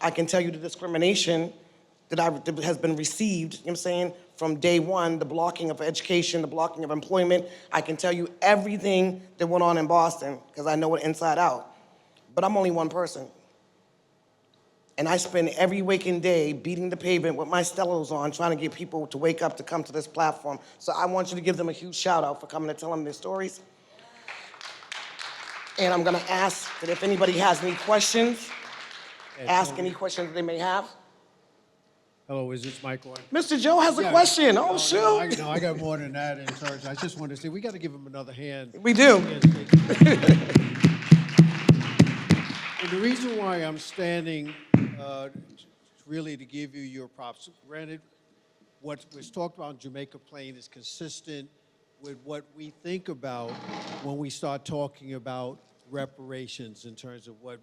[SPEAKER 3] I can tell you the discrimination that has been received, you know what I'm saying, from day one, the blocking of education, the blocking of employment. I can tell you everything that went on in Boston, because I know it inside out. But I'm only one person. And I spend every waking day beating the pavement with my stilettos on, trying to get people to wake up to come to this platform. So I want you to give them a huge shout out for coming to tell them their stories. And I'm gonna ask that if anybody has any questions, ask any questions that they may have.
[SPEAKER 1] Hello, is this mic on?
[SPEAKER 3] Mr. Joe has a question. Oh, shoot.
[SPEAKER 1] No, I got more than that in terms. I just wanted to say, we got to give him another hand.
[SPEAKER 3] We do.
[SPEAKER 1] And the reason why I'm standing, really to give you your props. Granted, what was talked about in Jamaica Plain is consistent with what we think about when we start talking about reparations in terms of what,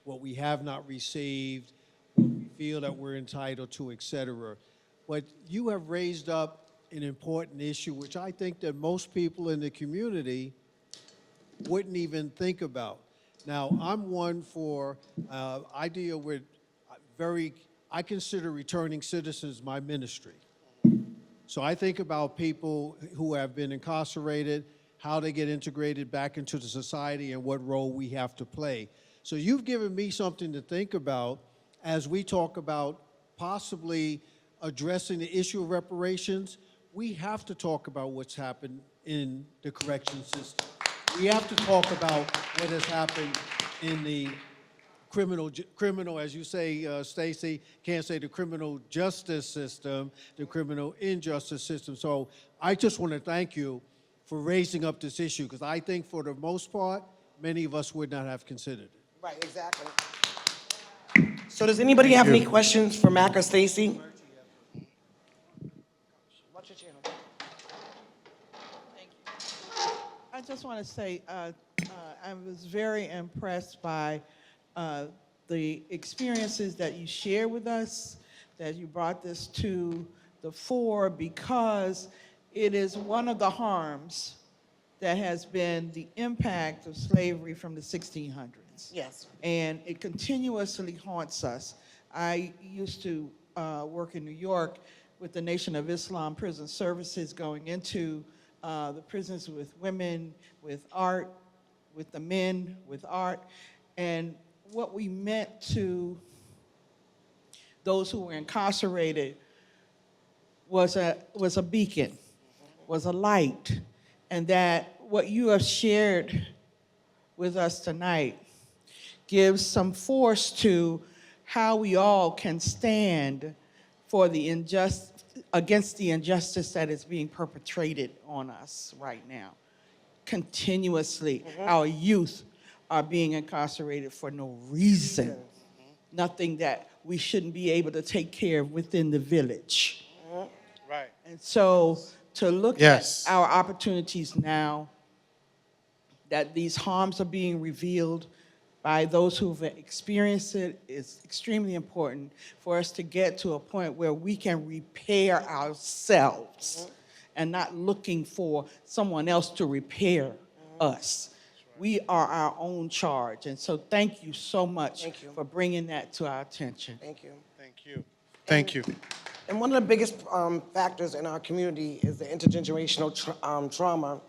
[SPEAKER 1] what we have not received, what we feel that we're entitled to, et cetera. But you have raised up an important issue, which I think that most people in the community wouldn't even think about. Now, I'm one for, I deal with I consider returning citizens my ministry. So I think about people who have been incarcerated, how they get integrated back into the society, and what role we have to play. So you've given me something to think about as we talk about possibly addressing the issue of reparations, we have to talk about what's happened in the correction system. We have to talk about what has happened in the criminal, as you say, Stacy, can't say the criminal justice system, the criminal injustice system. So I just want to thank you for raising up this issue, because I think for the most part, many of us would not have considered it.
[SPEAKER 3] Right, exactly. So does anybody have any questions for Mac or Stacy? What's your channel?
[SPEAKER 8] I just want to say I was very impressed by the experiences that you share with us, that you brought this to the fore, because it is one of the harms that has been the impact of slavery from the 1600s.
[SPEAKER 3] Yes.
[SPEAKER 8] And it continuously haunts us. I used to work in New York with the Nation of Islam Prison Services, going into the prisons with women, with art, with the men, with art. And what we meant to those who were incarcerated was a beacon, was a light. And that what you have shared with us tonight gives some force to how we all can stand for the against the injustice that is being perpetrated on us right now. Continuously, our youth are being incarcerated for no reason. Nothing that we shouldn't be able to take care of within the village.
[SPEAKER 6] Right.
[SPEAKER 8] And so to look
[SPEAKER 6] Yes.
[SPEAKER 8] at our opportunities now, that these harms are being revealed by those who've experienced it, is extremely important for us to get to a point where we can repair ourselves and not looking for someone else to repair us. We are our own charge. And so thank you so much
[SPEAKER 3] Thank you.
[SPEAKER 8] for bringing that to our attention.
[SPEAKER 3] Thank you.
[SPEAKER 6] Thank you. Thank you.
[SPEAKER 3] And one of the biggest factors in our community is the intergenerational trauma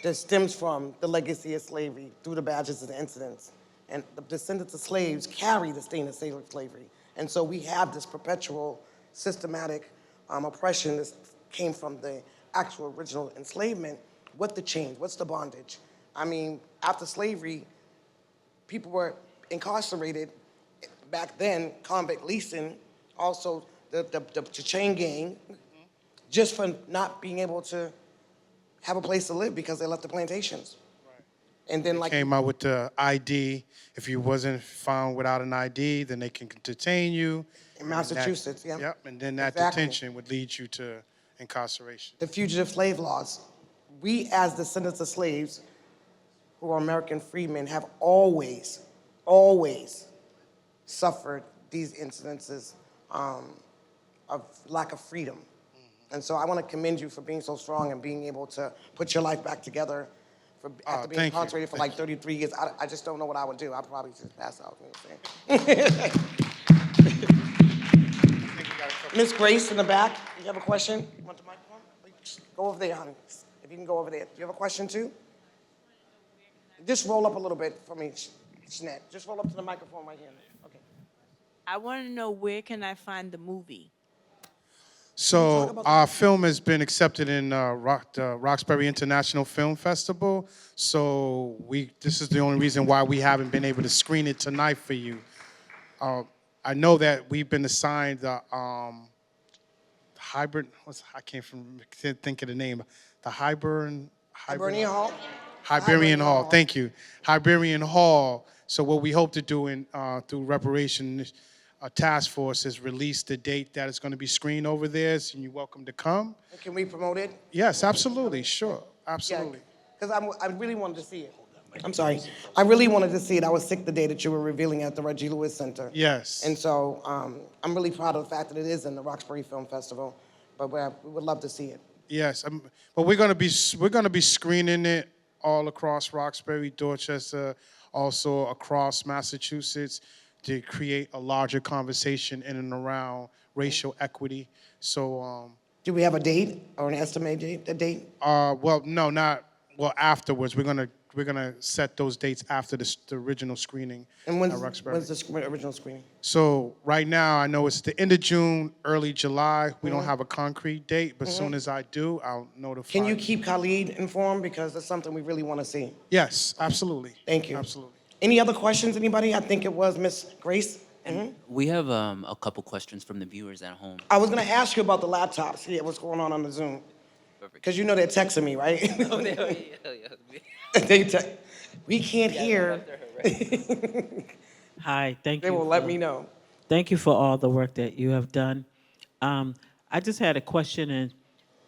[SPEAKER 3] that stems from the legacy of slavery through the badges and the incidents. And the descendants of slaves carry the stain of slavery. And so we have this perpetual, systematic oppression that came from the actual original enslavement. What the change? What's the bondage? I mean, after slavery, people were incarcerated. Back then, convict leasing, also the chain gang, just for not being able to have a place to live because they left the plantations. And then, like,
[SPEAKER 6] Came out with the ID. If you wasn't found without an ID, then they can detain you.
[SPEAKER 3] in Massachusetts, yeah.
[SPEAKER 6] Yep, and then that
[SPEAKER 3] Exactly.
[SPEAKER 6] detention would lead you to incarceration.
[SPEAKER 3] The fugitive slave laws. We, as descendants of slaves who are American freedmen, have always, always suffered these incidences of lack of freedom. And so I want to commend you for being so strong and being able to put your life back together after being
[SPEAKER 6] thank you.
[SPEAKER 3] incarcerated for like 33 years. I just don't know what I would do. I'd probably just pass out. You know what I'm saying? Miss Grace in the back, you have a question? You want the microphone? Go over there, honey. If you can go over there. Do you have a question too? Just roll up a little bit for me, Jeanette. Just roll up to the microphone right here. Okay.
[SPEAKER 9] I want to know, where can I find the movie?
[SPEAKER 6] So our film has been accepted in the Roxbury International Film Festival. So this is the only reason why we haven't been able to screen it tonight for you. I know that we've been assigned the hybrid. I can't think of the name. The Hibernian
[SPEAKER 3] Hall?
[SPEAKER 6] Hibernian Hall. Thank you, Hibernian Hall. So what we hope to do through Reparations Task Force is release the date that it's going to be screened over there, and you're welcome to come.
[SPEAKER 3] Can we promote it?
[SPEAKER 6] Yes, absolutely, sure, absolutely.
[SPEAKER 3] Because I really wanted to see it. I'm sorry. I really wanted to see it. I was sick the day that you were revealing at the Reggie Lewis Center.
[SPEAKER 6] Yes.
[SPEAKER 3] And so I'm really proud of the fact that it is in the Roxbury Film Festival, but we would love to see it.
[SPEAKER 6] Yes, but we're going to be screening it all across Roxbury, Dorchester, also across Massachusetts, to create a larger conversation in and around racial equity. So,
[SPEAKER 3] Do we have a date or an estimated date?
[SPEAKER 6] well, no, not well. Afterwards, we're gonna set those dates after the original screening
[SPEAKER 3] And
[SPEAKER 6] at Roxbury.
[SPEAKER 3] when's the original screening?
[SPEAKER 6] So right now, I know it's the end of June, early July. We don't have a concrete date, but as soon as I do, I'll notify.
[SPEAKER 3] Can you keep Khalid informed, because that's something we really want to see?
[SPEAKER 6] Yes, absolutely.
[SPEAKER 3] Thank you.
[SPEAKER 6] Absolutely.
[SPEAKER 3] Any other questions, anybody? I think it was Miss Grace.
[SPEAKER 10] We have a couple questions from the viewers at home.
[SPEAKER 3] I was going to ask you about the laptops. Yeah, what's going on the Zoom? Because you know they're texting me, right? We can't hear.
[SPEAKER 11] Hi, thank
[SPEAKER 3] They
[SPEAKER 11] you.
[SPEAKER 3] will let me know.
[SPEAKER 11] Thank you for all the work that you have done. I just had a question, and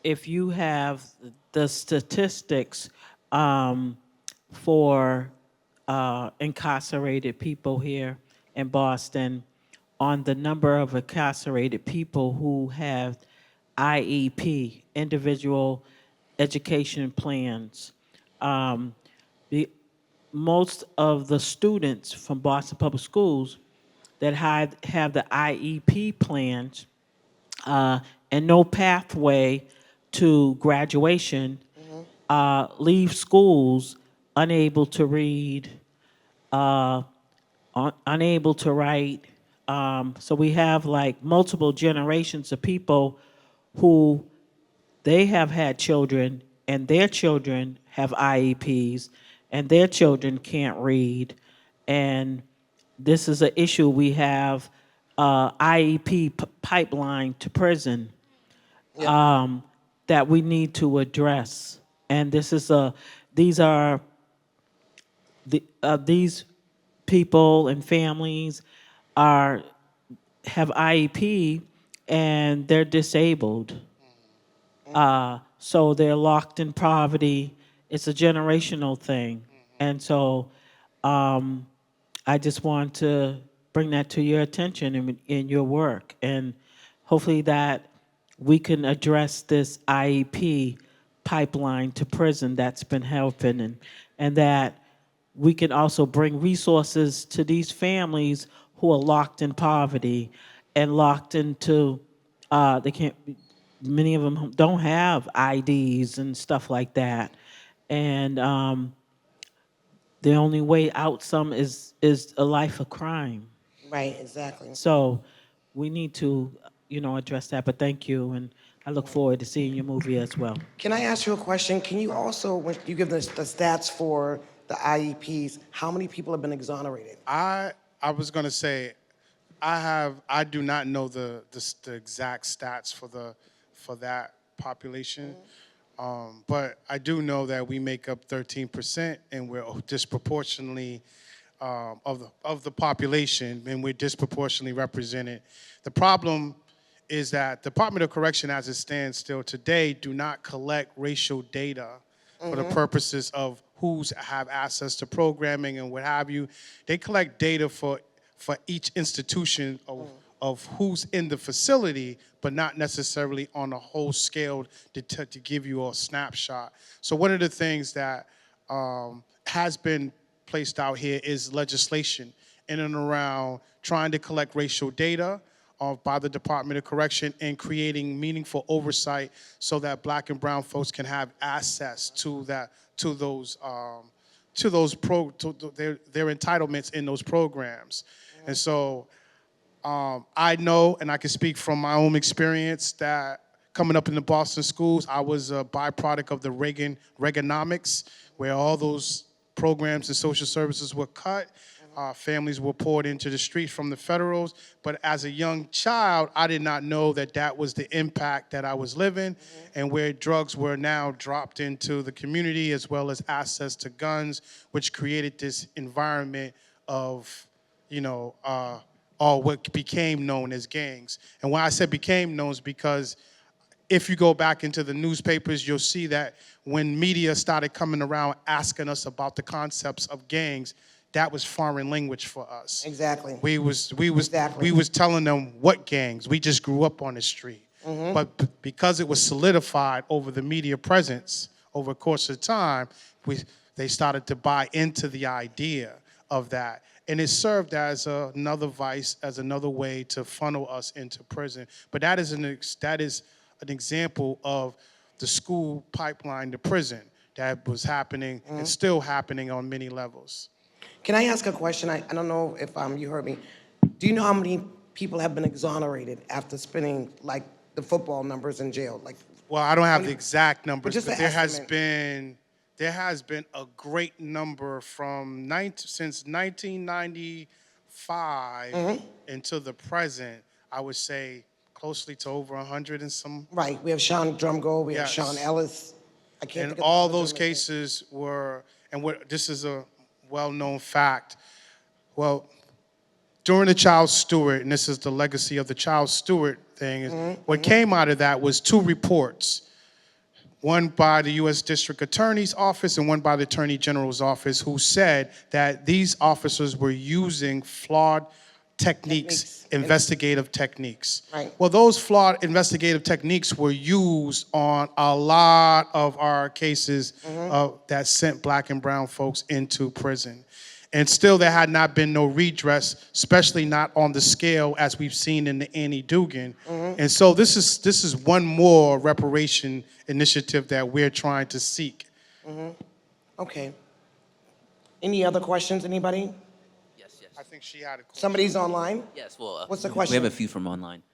[SPEAKER 11] if you have the statistics for incarcerated people here in Boston on the number of incarcerated people who have IEP, individual education plans. Most of the students from Boston Public Schools that have the IEP plans and no pathway to graduation leave schools unable to read, unable to write. So we have like multiple generations of people who they have had children and their children have IEPs and their children can't read. And this is an issue we have, IEP pipeline to prison that we need to address. And these people and families have IEP and they're disabled. So they're locked in poverty. It's a generational thing. And so I just want to bring that to your attention in your work. And hopefully that we can address this IEP pipeline to prison that's been helping, and that we can also bring resources to these families who are locked in poverty and locked into, many of them don't have IDs and stuff like that. And the only way out some is a life of crime.
[SPEAKER 3] Right, exactly.
[SPEAKER 11] So we need to, address that, but thank you, and I look forward to seeing your movie as well.
[SPEAKER 3] Can I ask you a question? Can you also, when you give the stats for the IEPs, how many people have been exonerated?
[SPEAKER 6] I was gonna say, I do not know the exact stats for that population, but I do know that we make up 13%, and we're disproportionately of the population, and we're disproportionately represented. The problem is that Department of Correction, as it stands still today, do not collect racial data for the purposes of who's have access to programming and what have you. They collect data for each institution of who's in the facility, but not necessarily on a whole scale to give you a snapshot. So one of the things that has been placed out here is legislation in and around trying to collect racial data by the Department of Correction and creating meaningful oversight so that Black and brown folks can have access to their entitlements in those programs. And so I know, and I can speak from my own experience, that coming up in the Boston schools, I was a byproduct of the Reaganomics, where all those programs and social services were cut. Families were poured into the streets from the federals. But as a young child, I did not know that that was the impact that I was living, and where drugs were now dropped into the community, as well as access to guns, which created this environment of, all what became known as gangs. And why I said became known is because if you go back into the newspapers, you'll see that when media started coming around asking us about the concepts of gangs, that was foreign language for us.
[SPEAKER 3] Exactly.
[SPEAKER 6] We was telling them what gangs. We just grew up on the street. But because it was solidified over the media presence over the course of time, they started to buy into the idea of that. And it served as another vice, as another way to funnel us into prison. But that is an example of the school pipeline to prison. that was happening and still happening on many levels.
[SPEAKER 3] Can I ask a question? I don't know if you heard me. Do you know how many people have been exonerated after spending like the football numbers in jail? Like,
[SPEAKER 6] Well, I don't have the exact numbers,
[SPEAKER 3] just
[SPEAKER 6] but
[SPEAKER 3] an estimate.
[SPEAKER 6] there has been a great number since 1995 until the present. I would say closely to over 100 and some.
[SPEAKER 3] Right. We have Sean Drumgold. We have
[SPEAKER 6] Yes.
[SPEAKER 3] Sean Ellis. I can't
[SPEAKER 6] And
[SPEAKER 3] think of
[SPEAKER 6] all
[SPEAKER 3] the others
[SPEAKER 6] those
[SPEAKER 3] I'm missing.
[SPEAKER 6] cases were, and this is a well-known fact. Well, during the child steward, and this is the legacy of the child steward thing, is what came out of that was 2 reports. One by the U.S. District Attorney's Office and one by the Attorney General's Office, who said that these officers were using flawed techniques, investigative techniques.
[SPEAKER 3] Right.
[SPEAKER 6] Well, those flawed investigative techniques were used on a lot of our cases that sent black and brown folks into prison. And still there had not been no redress, especially not on the scale as we've seen in the Annie Dugan. And so this is one more reparation initiative that we're trying to seek.
[SPEAKER 3] Okay. Any other questions, anybody?
[SPEAKER 10] Yes.
[SPEAKER 6] I think she had a question.
[SPEAKER 3] Somebody's online?
[SPEAKER 10] Yes, well,
[SPEAKER 3] What's the
[SPEAKER 10] we
[SPEAKER 3] question?
[SPEAKER 10] have a few from online.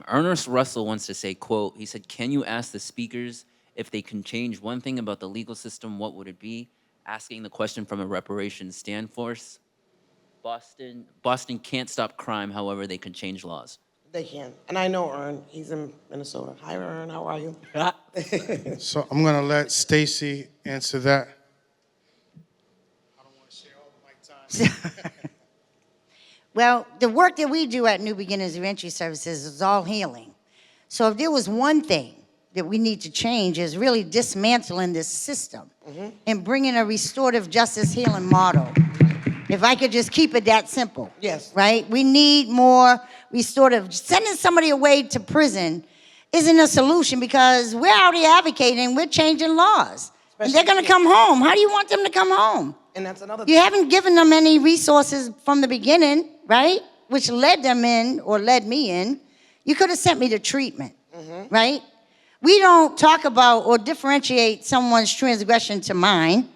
[SPEAKER 10] Ernest Russell wants to say, quote, he said, can you ask the speakers if they can change one thing about the legal system, what would it be? Asking the question from a reparations stand force. Boston can't stop crime, however, they can change laws.
[SPEAKER 3] They can. And I know Ern. He's in Minnesota. Hi, Ern. How are you?
[SPEAKER 6] So I'm gonna let Stacy answer that. I don't want to share all my time.
[SPEAKER 7] Well, the work that we do at New Beginnings Reentry Services is all healing. So if there was one thing that we need to change is really dismantling this system and bringing a restorative justice healing model. If I could just keep it that simple.
[SPEAKER 3] Yes.
[SPEAKER 7] Right? We need more restorative. Sending somebody away to prison isn't a solution because we're out here advocating, we're changing laws. And they're going to come home. How do you want them to come home?
[SPEAKER 3] And that's another
[SPEAKER 7] You haven't given them any resources from the beginning, right? Which led them in or led me in. You could have sent me to treatment, right? We don't talk about or differentiate someone's transgression to mine.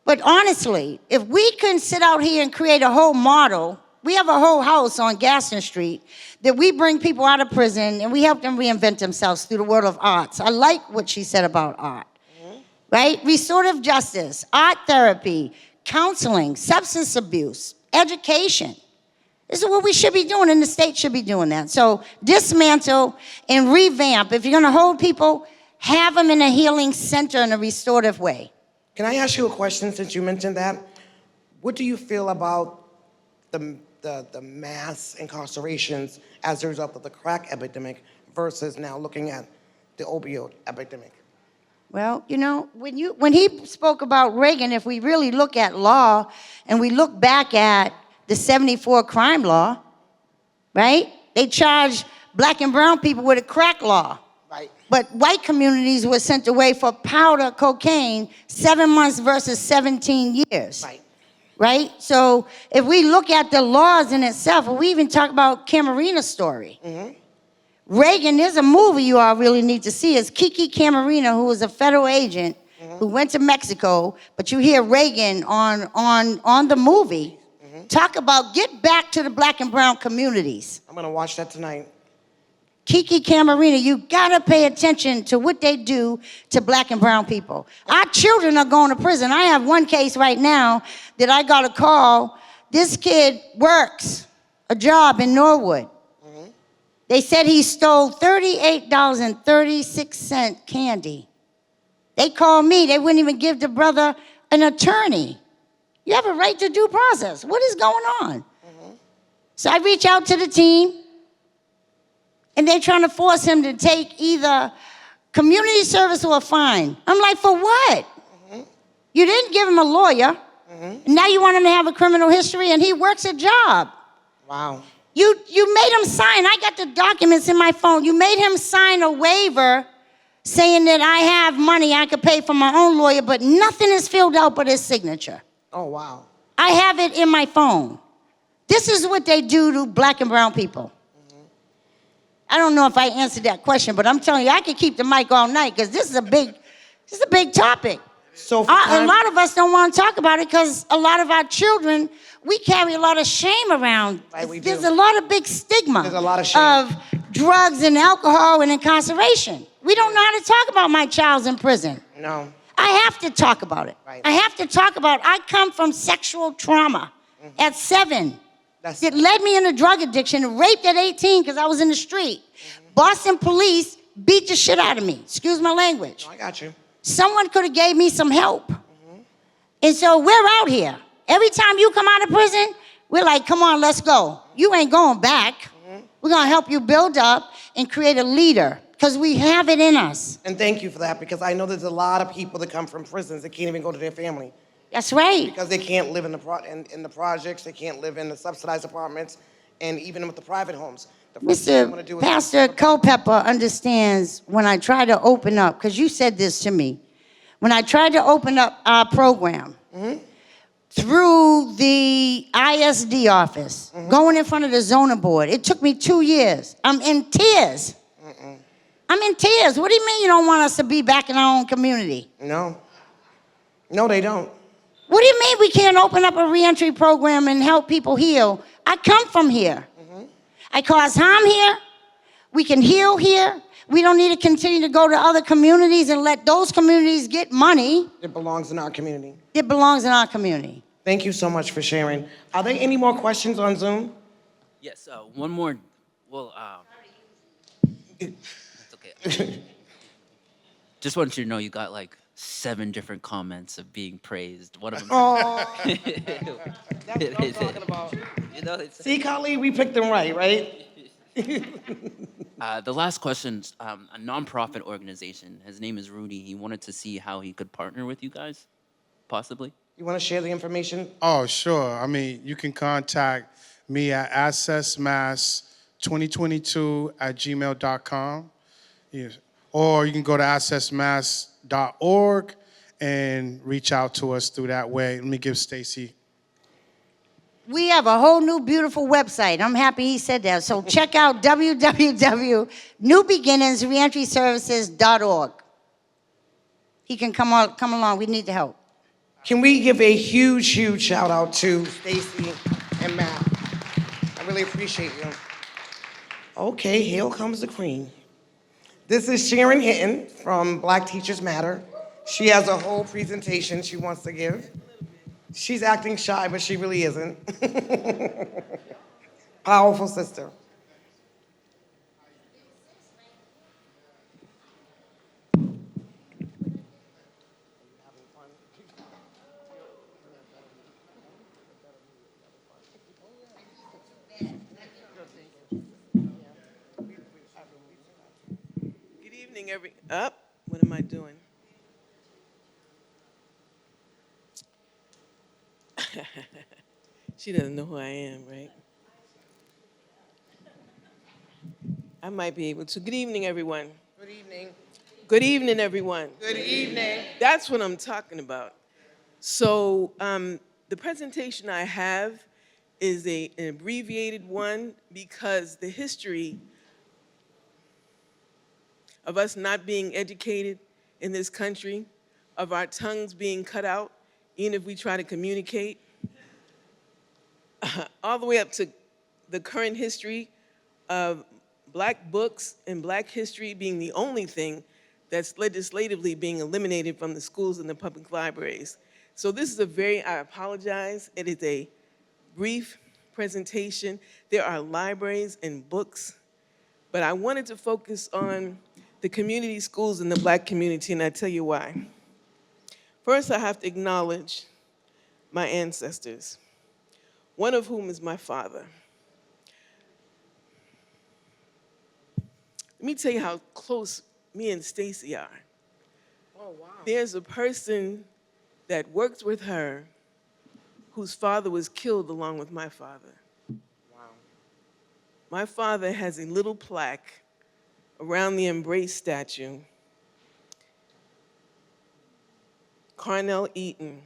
[SPEAKER 7] But honestly, if we can sit out here and create a whole model, we have a whole house on Gaston Street that we bring people out of prison and we help them reinvent themselves through the world of arts. I like what she said about art, right? Restorative justice, art therapy, counseling, substance abuse, education. This is what we should be doing, and the state should be doing that. So dismantle and revamp. If you're going to hold people, have them in a healing center in a restorative way.
[SPEAKER 3] Can I ask you a question since you mentioned that? What do you feel about the mass incarcerations as a result of the crack epidemic versus now looking at the opioid epidemic?
[SPEAKER 7] Well, you know, when he spoke about Reagan, if we really look at law and we look back at the 74 crime law, right? They charged black and brown people with a crack law.
[SPEAKER 3] Right.
[SPEAKER 7] But white communities were sent away for powder cocaine 7 months versus 17 years.
[SPEAKER 3] Right.
[SPEAKER 7] Right? So if we look at the laws in itself, and we even talk about Camarina's story. Reagan, there's a movie you all really need to see. It's Kiki Camarena, who was a federal agent who went to Mexico, but you hear Reagan on the movie talk about get back to the black and brown communities.
[SPEAKER 3] I'm going to watch that tonight.
[SPEAKER 7] Kiki Camarena, you gotta pay attention to what they do to black and brown people. Our children are going to prison. I have one case right now that I got a call. This kid works a job in Norwood. They said he stole $38.36 candy. They called me. They wouldn't even give the brother an attorney. You have a right to due process. What is going on? So I reach out to the team. And they're trying to force him to take either community service or a fine. I'm like, for what? You didn't give him a lawyer. And now you want him to have a criminal history and he works a job.
[SPEAKER 3] Wow.
[SPEAKER 7] You made him sign. I got the documents in my phone. You made him sign a waiver saying that I have money I could pay for my own lawyer, but nothing is filled out but his signature.
[SPEAKER 3] Oh, wow.
[SPEAKER 7] I have it in my phone. This is what they do to black and brown people. I don't know if I answered that question, but I'm telling you, I could keep the mic all night because this is a big This is a big topic.
[SPEAKER 3] So
[SPEAKER 7] A lot of us don't want to talk about it because a lot of our children, we carry a lot of shame around.
[SPEAKER 3] Right, we
[SPEAKER 7] There's
[SPEAKER 3] do.
[SPEAKER 7] a lot of big stigma
[SPEAKER 3] There's a lot of shame.
[SPEAKER 7] of drugs and alcohol and incarceration. We don't know how to talk about my child's in prison.
[SPEAKER 3] No.
[SPEAKER 7] I have to talk about it.
[SPEAKER 3] Right.
[SPEAKER 7] I have to talk about I come from sexual trauma at 7.
[SPEAKER 3] That's
[SPEAKER 7] It led me into drug addiction, raped at 18 because I was in the street. Boston police beat the shit out of me. Excuse my language.
[SPEAKER 3] No, I got you.
[SPEAKER 7] Someone could have gave me some help. And so we're out here. Every time you come out of prison, we're like, come on, let's go. You ain't going back. We're going to help you build up and create a leader because we have it in us.
[SPEAKER 3] And thank you for that, because I know there's a lot of people that come from prisons that can't even go to their family
[SPEAKER 7] That's right.
[SPEAKER 3] because they can't live in the projects, they can't live in the subsidized apartments, and even with the private homes. The first thing they wanna do
[SPEAKER 7] Mr.
[SPEAKER 3] is-
[SPEAKER 7] Pastor Culpepper understands when I try to open up, because you said this to me, when I tried to open up our program through the ISD office, going in front of the zoning board, it took me 2 years. I'm in tears. I'm in tears. What do you mean you don't want us to be back in our own community?
[SPEAKER 3] No. No, they don't.
[SPEAKER 7] What do you mean we can't open up a reentry program and help people heal? I come from here. I cause harm here. We can heal here. We don't need to continue to go to other communities and let those communities get money.
[SPEAKER 3] It belongs in our community.
[SPEAKER 7] It belongs in our community.
[SPEAKER 3] Thank you so much for sharing. Are there any more questions on Zoom?
[SPEAKER 10] Yes, one more. Well, that's okay. Just wanted you to know you got like 7 different comments of being praised. One of them.
[SPEAKER 3] Oh, that's what I'm talking about.
[SPEAKER 10] You know, it's,
[SPEAKER 3] See, Kali, we picked them right?
[SPEAKER 10] the last question, a nonprofit organization. His name is Rudy. He wanted to see how he could partner with you guys, possibly.
[SPEAKER 3] You want to share the information?
[SPEAKER 6] Oh, sure. I mean, you can contact me at accessmass2022@gmail.com. Yes. Or you can go to accessmass.org and reach out to us through that way. Let me give Stacy.
[SPEAKER 7] We have a whole new beautiful website. I'm happy he said that. So check out www.newbeginningsreentryservices.org. He can come along. We need the help.
[SPEAKER 3] Can we give a huge, huge shout out to Stacy and Matt? I really appreciate you. Okay, here comes the queen. This is Sharon Hinton from Black Teachers Matter. She has a whole presentation she wants to give. She's acting shy, but she really isn't. Powerful sister.
[SPEAKER 12] Good evening, what am I doing? She doesn't know who I am, right? I might be able to. Good evening, everyone.
[SPEAKER 3] Good evening.
[SPEAKER 12] Good evening, everyone.
[SPEAKER 3] Good evening.
[SPEAKER 12] That's what I'm talking about. So the presentation I have is an abbreviated one because the history of us not being educated in this country, of our tongues being cut out, even if we try to communicate, all the way up to the current history of Black books and Black history being the only thing that's legislatively being eliminated from the schools and the public libraries. So this is I apologize, it is a brief presentation. There are libraries and books, but I wanted to focus on the community schools in the Black community, and I tell you why. First, I have to acknowledge my ancestors, one of whom is my father. Let me tell you how close me and Stacy are.
[SPEAKER 3] Oh, wow.
[SPEAKER 12] There's a person that worked with her whose father was killed along with my father.
[SPEAKER 3] Wow.
[SPEAKER 12] My father has a little plaque around the Embrace statue. Carnell Eaton.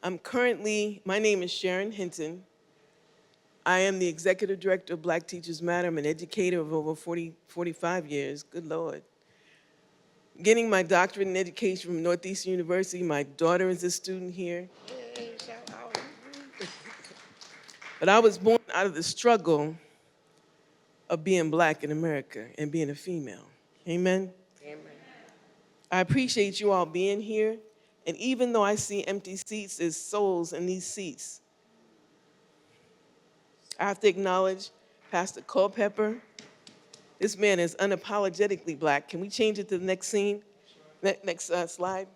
[SPEAKER 12] My name is Sharon Hinton. I am the executive director of Black Teachers Matter. I'm an educator of over 45 years, good Lord. getting my doctorate in education from Northeastern University. My daughter is a student here. But I was born out of the struggle of being black in America and being a female. Amen? Amen. I appreciate you all being here. And even though I see empty seats, there's souls in these seats. I have to acknowledge Pastor Culpepper. This man is unapologetically black. Can we change it to the next scene? Next slide.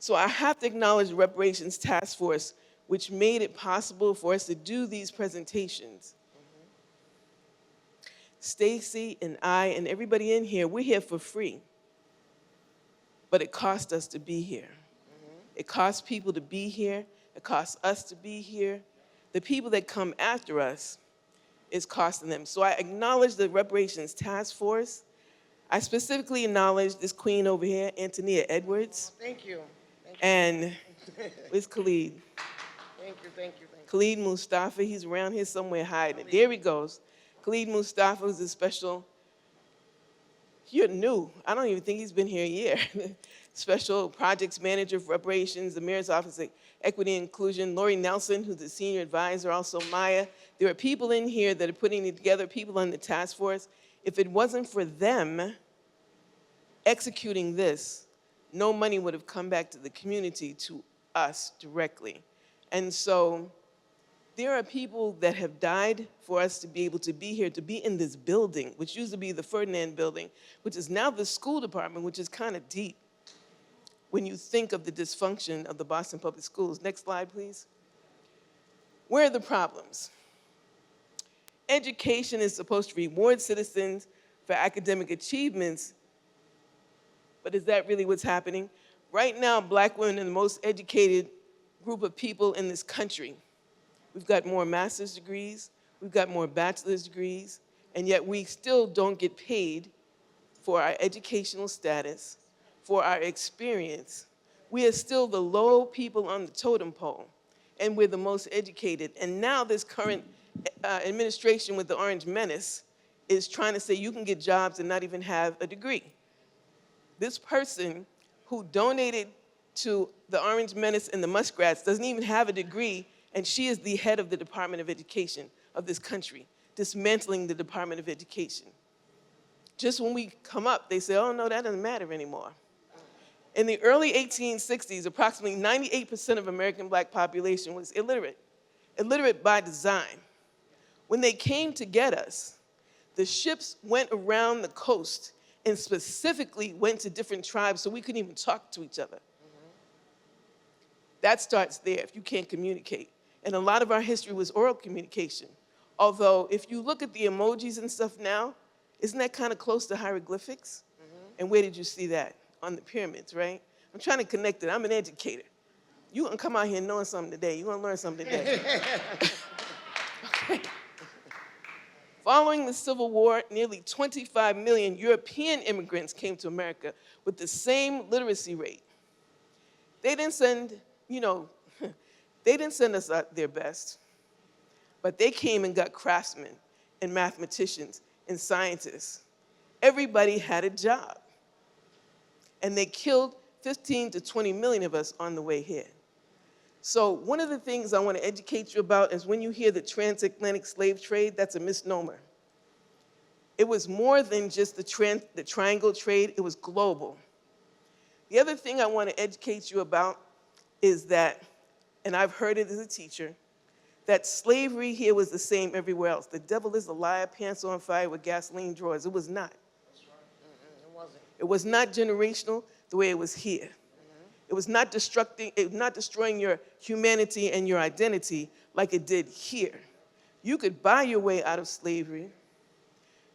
[SPEAKER 12] So I have to acknowledge the Reparations Task Force, which made it possible for us to do these presentations. Stacy and I and everybody in here, we're here for free. But it cost us to be here. It costs people to be here. It costs us to be here. The people that come after us, is costing them. So I acknowledge the Reparations Task Force. I specifically acknowledge this queen over here, Antonia Edwards.
[SPEAKER 3] Thank you.
[SPEAKER 12] And where's Khalid?
[SPEAKER 3] Thank you.
[SPEAKER 12] Khalid Mustafa, he's around here somewhere hiding. There he goes. Khalid Mustafa is a special, you're new. I don't even think he's been here a year. Special projects manager for reparations, the mayor's office of equity and inclusion. Lori Nelson, who's the senior advisor, also Maya. There are people in here that are putting it together, people on the task force. If it wasn't for them executing this, no money would have come back to the community, to us directly. And so there are people that have died for us to be able to be here, to be in this building, which used to be the Ferdinand building, which is now the school department, which is kind of deep when you think of the dysfunction of the Boston Public Schools. Next slide, please. Where are the problems? Education is supposed to reward citizens for academic achievements, but is that really what's happening? Right now, black women are the most educated group of people in this country. We've got more master's degrees, we've got more bachelor's degrees, and yet we still don't get paid for our educational status, for our experience. We are still the low people on the totem pole, and we're the most educated. And now this current administration with the Orange Menace is trying to say you can get jobs and not even have a degree. This person who donated to the Orange Menace and the Muskrats doesn't even have a degree, and she is the head of the Department of Education of this country, dismantling the Department of Education. Just when we come up, they say, oh no, that doesn't matter anymore. In the early 1860s, approximately 98% of American black population was illiterate, illiterate by design. When they came to get us, the ships went around the coast and specifically went to different tribes so we couldn't even talk to each other. That starts there if you can't communicate. And a lot of our history was oral communication. Although if you look at the emojis and stuff now, isn't that kind of close to hieroglyphics? And where did you see that? On the pyramids, right? I'm trying to connect it. I'm an educator. You're gonna come out here knowing something today. You're gonna learn something today. Okay. Following the Civil War, nearly 25 million European immigrants came to America with the same literacy rate. They didn't send, they didn't send us their best, but they came and got craftsmen and mathematicians and scientists. Everybody had a job. And they killed 15 to 20 million of us on the way here. So one of the things I want to educate you about is when you hear the transatlantic slave trade, that's a misnomer. It was more than just the triangle trade, it was global. The other thing I want to educate you about is that, and I've heard it as a teacher, that slavery here was the same everywhere else. The devil is a liar, pants on fire with gasoline drawers. It was not. It was not generational the way it was here. It was not destroying your humanity and your identity like it did here. You could buy your way out of slavery.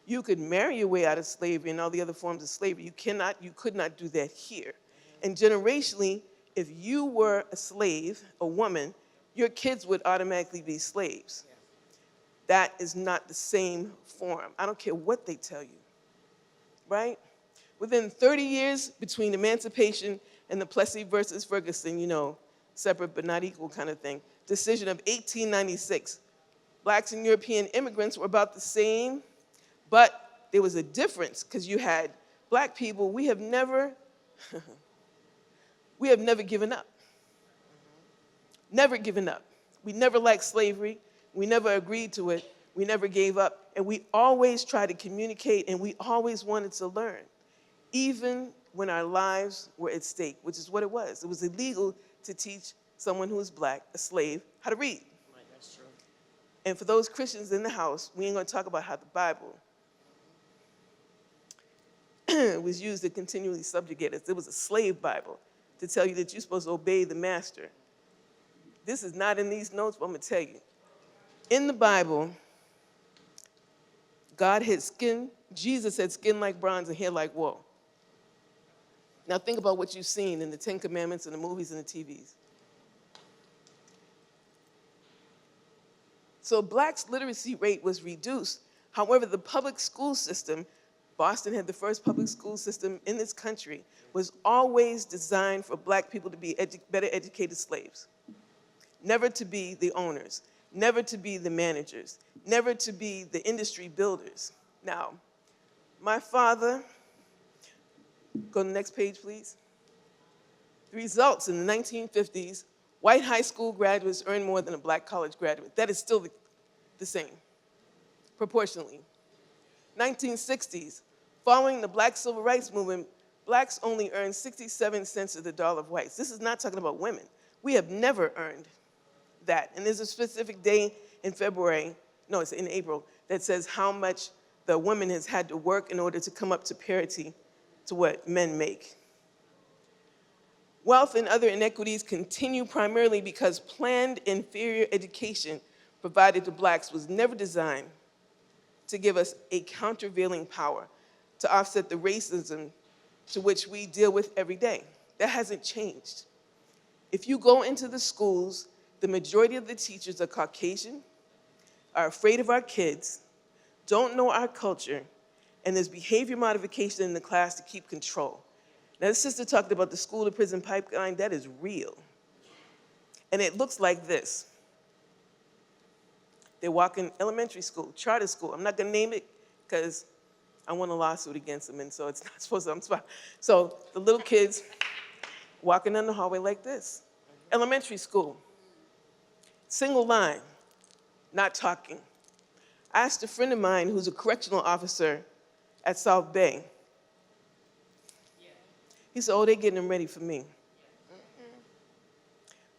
[SPEAKER 12] You could marry your way out of slavery and all the other forms of slavery. You could not do that here. And generationally, if you were a slave, a woman, your kids would automatically be slaves. That is not the same form. I don't care what they tell you, right? Within 30 years between emancipation and the Plessy versus Ferguson, separate but not equal kind of thing, decision of 1896, blacks and European immigrants were about the same, but there was a difference because you had Black people, we have never given up. Never given up. We never liked slavery. We never agreed to it. We never gave up. And we always tried to communicate, and we always wanted to learn, even when our lives were at stake, which is what it was. It was illegal to teach someone who was Black, a slave, how to read.
[SPEAKER 3] Right, that's true.
[SPEAKER 12] And for those Christians in the house, we ain't gonna talk about how the Bible was used to continually subjugate us. It was a slave Bible to tell you that you're supposed to obey the master. This is not in these notes, but I'm gonna tell you. In the Bible, God had skin, Jesus had skin like bronze and hair like wool. Now think about what you've seen in the Ten Commandments and the movies and the TVs. So Blacks' literacy rate was reduced. However, the public school system, Boston had the first public school system in this country, was always designed for Black people to be better educated slaves. Never to be the owners, never to be the managers, never to be the industry builders. Now, my father, go to the next page, please. The results in the 1950s, white high school graduates earned more than a Black college graduate. That is still the same, proportionally. 1960s, following the Black Civil Rights Movement, Blacks only earned 67 cents of the dollar of whites. This is not talking about women. We have never earned that. And there's a specific day in it's in April, that says how much the woman has had to work in order to come up to parity to what men make. Wealth and other inequities continue primarily because planned inferior education provided to Blacks was never designed to give us a countervailing power to offset the racism to which we deal with every day. That hasn't changed. If you go into the schools, the majority of the teachers are Caucasian, are afraid of our kids, don't know our culture, and there's behavior modification in the class to keep control. Now, the sister talked about the school to prison pipeline. That is real. And it looks like this. They walk in elementary school, charter school. I'm not gonna name it because I won a lawsuit against them, and so it's not supposed to, So the little kids walking down the hallway like this. Elementary school, single line, not talking. I asked a friend of mine who's a correctional officer at South Bay. He said, oh, they're getting them ready for me.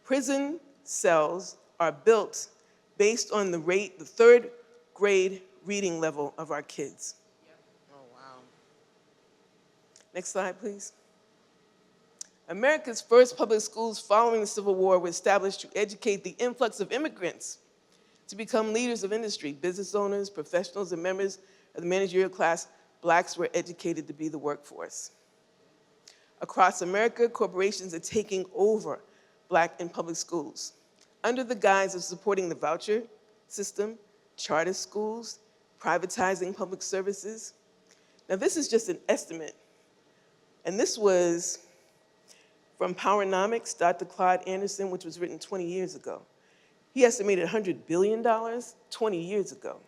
[SPEAKER 12] Prison cells are built based on the third grade reading level of our kids.
[SPEAKER 3] Oh, wow.
[SPEAKER 12] Next slide, please. America's first public schools following the Civil War were established to educate the influx of immigrants to become leaders of industry, business owners, professionals, and members of the managerial class. Blacks were educated to be the workforce. Across America, corporations are taking over Black and public schools under the guise of supporting the voucher system, charter schools, privatizing public services. Now, this is just an estimate, and this was from Powernomics, Dr. Claude Anderson, which was written 20 years ago. He estimated $100 billion 20 years ago.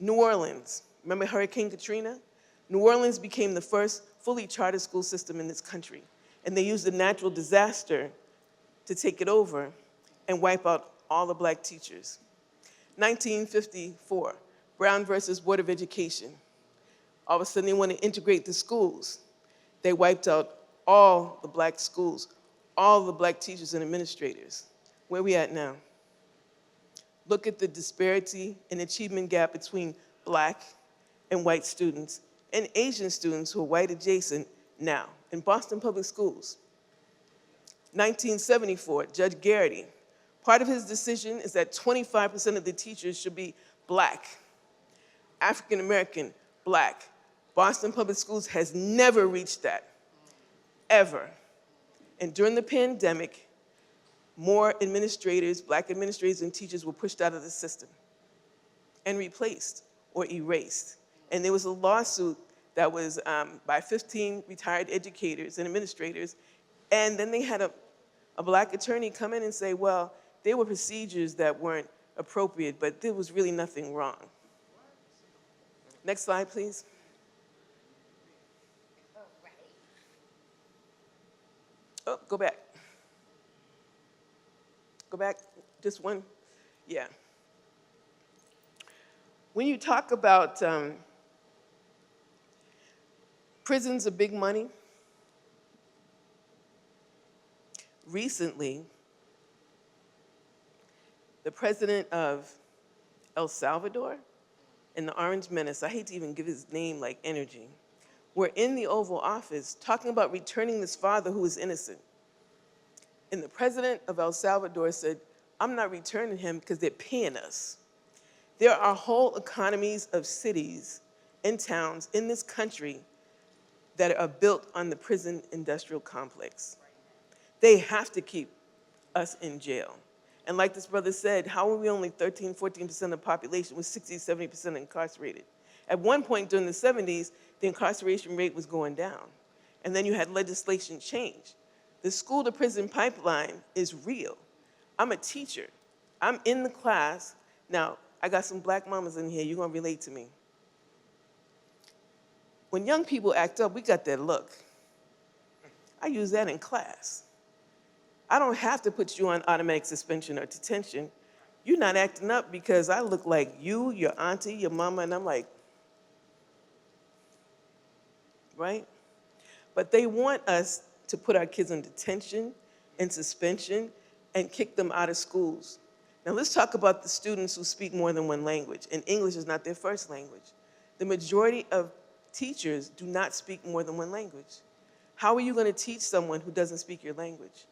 [SPEAKER 12] New Orleans, remember Hurricane Katrina? New Orleans became the first fully charter school system in this country, and they used the natural disaster to take it over and wipe out all the Black teachers. 1954, Brown versus Board of Education. All of a sudden, they want to integrate the schools. They wiped out all the Black schools, all the Black teachers and administrators. Where are we at now? Look at the disparity and achievement gap between Black and white students and Asian students who are white adjacent now in Boston public schools. 1974, Judge Garrity. Part of his decision is that 25% of the teachers should be Black, African American, Black. Boston Public Schools has never reached that, ever. And during the pandemic, more administrators, Black administrators and teachers were pushed out of the system and replaced or erased. And there was a lawsuit that was by 15 retired educators and administrators, and then they had a Black attorney come in and say, well, there were procedures that weren't appropriate, but there was really nothing wrong. Next slide, please. Oh, go back. Go back, just one. Yeah. When you talk about prisons are big money, recently, the president of El Salvador and the Orange Menace, I hate to even give his name like energy, were in the Oval Office talking about returning this father who is innocent. And the president of El Salvador said, I'm not returning him because they're paying us. There are whole economies of cities and towns in this country that are built on the prison industrial complex. They have to keep us in jail. And like this brother said, how are we only 13, 14% of the population with 60, 70% incarcerated? At one point during the 70s, the incarceration rate was going down. And then you had legislation change. The school to prison pipeline is real. I'm a teacher. I'm in the class. Now, I got some black mamas in here, you're gonna relate to me. When young people act up, we got that look. I use that in class. I don't have to put you on automatic suspension or detention. You're not acting up because I look like you, your auntie, your mama, and I'm like, right? But they want us to put our kids on detention and suspension and kick them out of schools. Now let's talk about the students who speak more than one language, and English is not their first language. The majority of teachers do not speak more than one language. How are you going to teach someone who doesn't speak your language?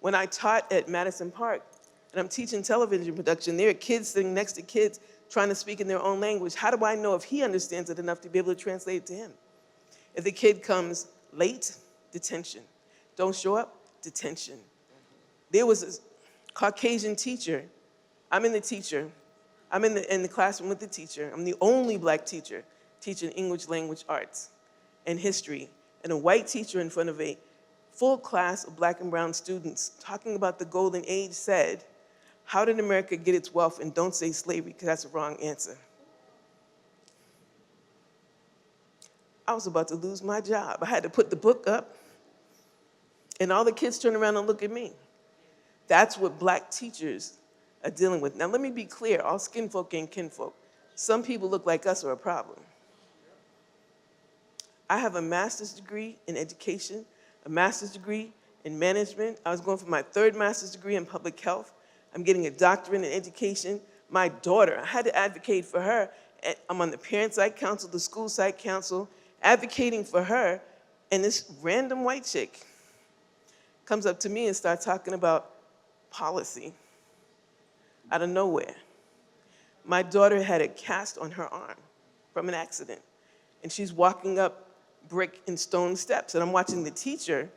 [SPEAKER 12] When I taught at Madison Park, and I'm teaching television production, there are kids sitting next to kids trying to speak in their own language. How do I know if he understands it enough to be able to translate it to him? If the kid comes late, detention. Don't show up, detention. There was a Caucasian teacher. I'm in the classroom with the teacher. I'm the only black teacher teaching English language arts and history, and a white teacher in front of a full class of black and brown students talking about the golden age said, how did America get its wealth? And don't say slavery, because that's the wrong answer. I was about to lose my job. I had to put the book up, and all the kids turn around and look at me. That's what black teachers are dealing with. Now let me be clear, all skin folk ain't kinfolk. Some people look like us are a problem. I have a master's degree in education, a master's degree in management. I was going for my third master's degree in public health. I'm getting a doctorate in education. My daughter, I had to advocate for her. I'm on the parent side council, the school side council, advocating for her, and this random white chick comes up to me and starts talking about policy out of nowhere. My daughter had a cast on her arm from an accident, and she's walking up brick and stone steps, and I'm watching the teacher.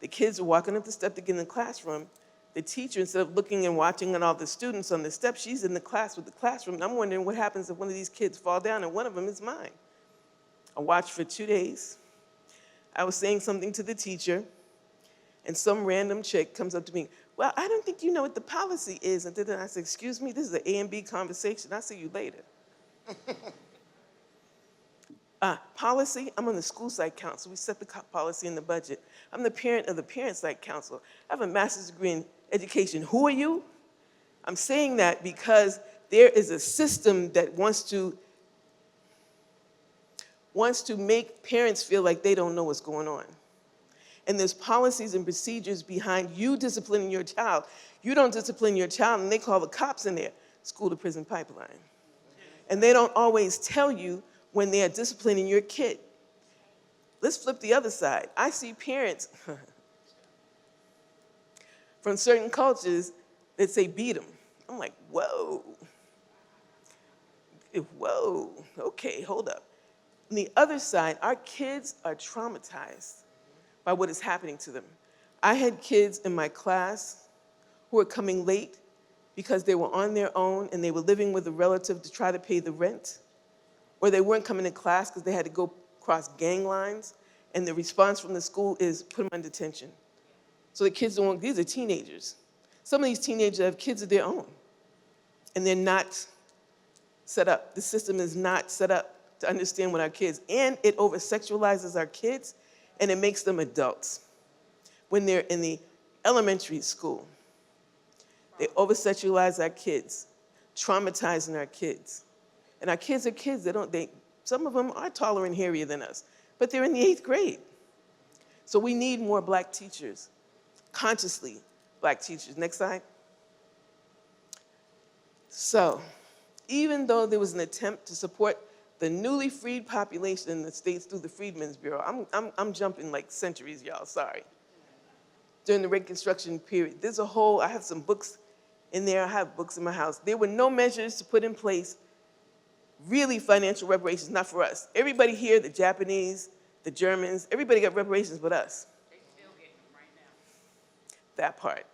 [SPEAKER 12] The kids are walking up the step to get in the classroom. The teacher, instead of looking and watching at all the students on the steps, she's in the class with the classroom, and I'm wondering what happens if one of these kids fall down, and one of them is mine. I watched for 2 days. I was saying something to the teacher, and some random chick comes up to me, well, I don't think you know what the policy is. And then I said, excuse me, this is an A and B conversation. I'll see you later. Policy, I'm on the school side council. We set the policy in the budget. I'm the parent of the parent side council. I have a master's degree in education. Who are you? I'm saying that because there is a system that wants to make parents feel like they don't know what's going on. And there's policies and procedures behind you disciplining your child. You don't discipline your child, and they call the cops in there, school to prison pipeline. And they don't always tell you when they are disciplining your kid. Let's flip the other side. I see parents from certain cultures that say beat them. I'm like, whoa. Whoa, okay, hold up. On the other side, our kids are traumatized by what is happening to them. I had kids in my class who were coming late because they were on their own and they were living with a relative to try to pay the rent, or they weren't coming to class because they had to go cross gang lines, and the response from the school is put them on detention. So the kids don't want, these are teenagers. Some of these teenagers have kids of their own, and they're not set up. The system is not set up to understand what our kids, and it over-sexualizes our kids, and it makes them adults. when they're in the elementary school. They over-sexualize our kids, traumatizing our kids. And our kids are kids. Some of them are taller and hairier than us, but they're in the 8th grade. So we need more black teachers, consciously black teachers. Next slide. So even though there was an attempt to support the newly freed population in the states through the Freedmen's Bureau, I'm jumping like centuries, y'all, sorry. During the Reconstruction period, I have some books in there, I have books in my house. There were no measures to put in place, really financial reparations, not for us. Everybody here, the Japanese, the Germans, everybody got reparations but us. They still get them right now. That part.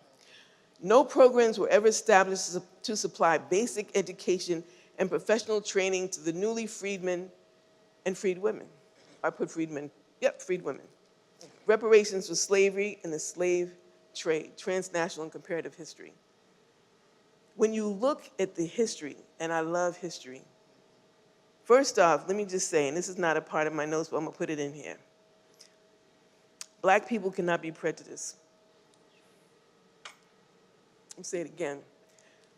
[SPEAKER 12] No programs were ever established to supply basic education and professional training to the newly freedmen and freed women. I put freedmen, yep, freed women. Reparations for slavery and the slave trade, transnational and comparative history. When you look at the history, and I love history, first off, let me just say, and this is not a part of my notes, but I'm gonna put it in here. Black people cannot be prejudiced. I'll say it again.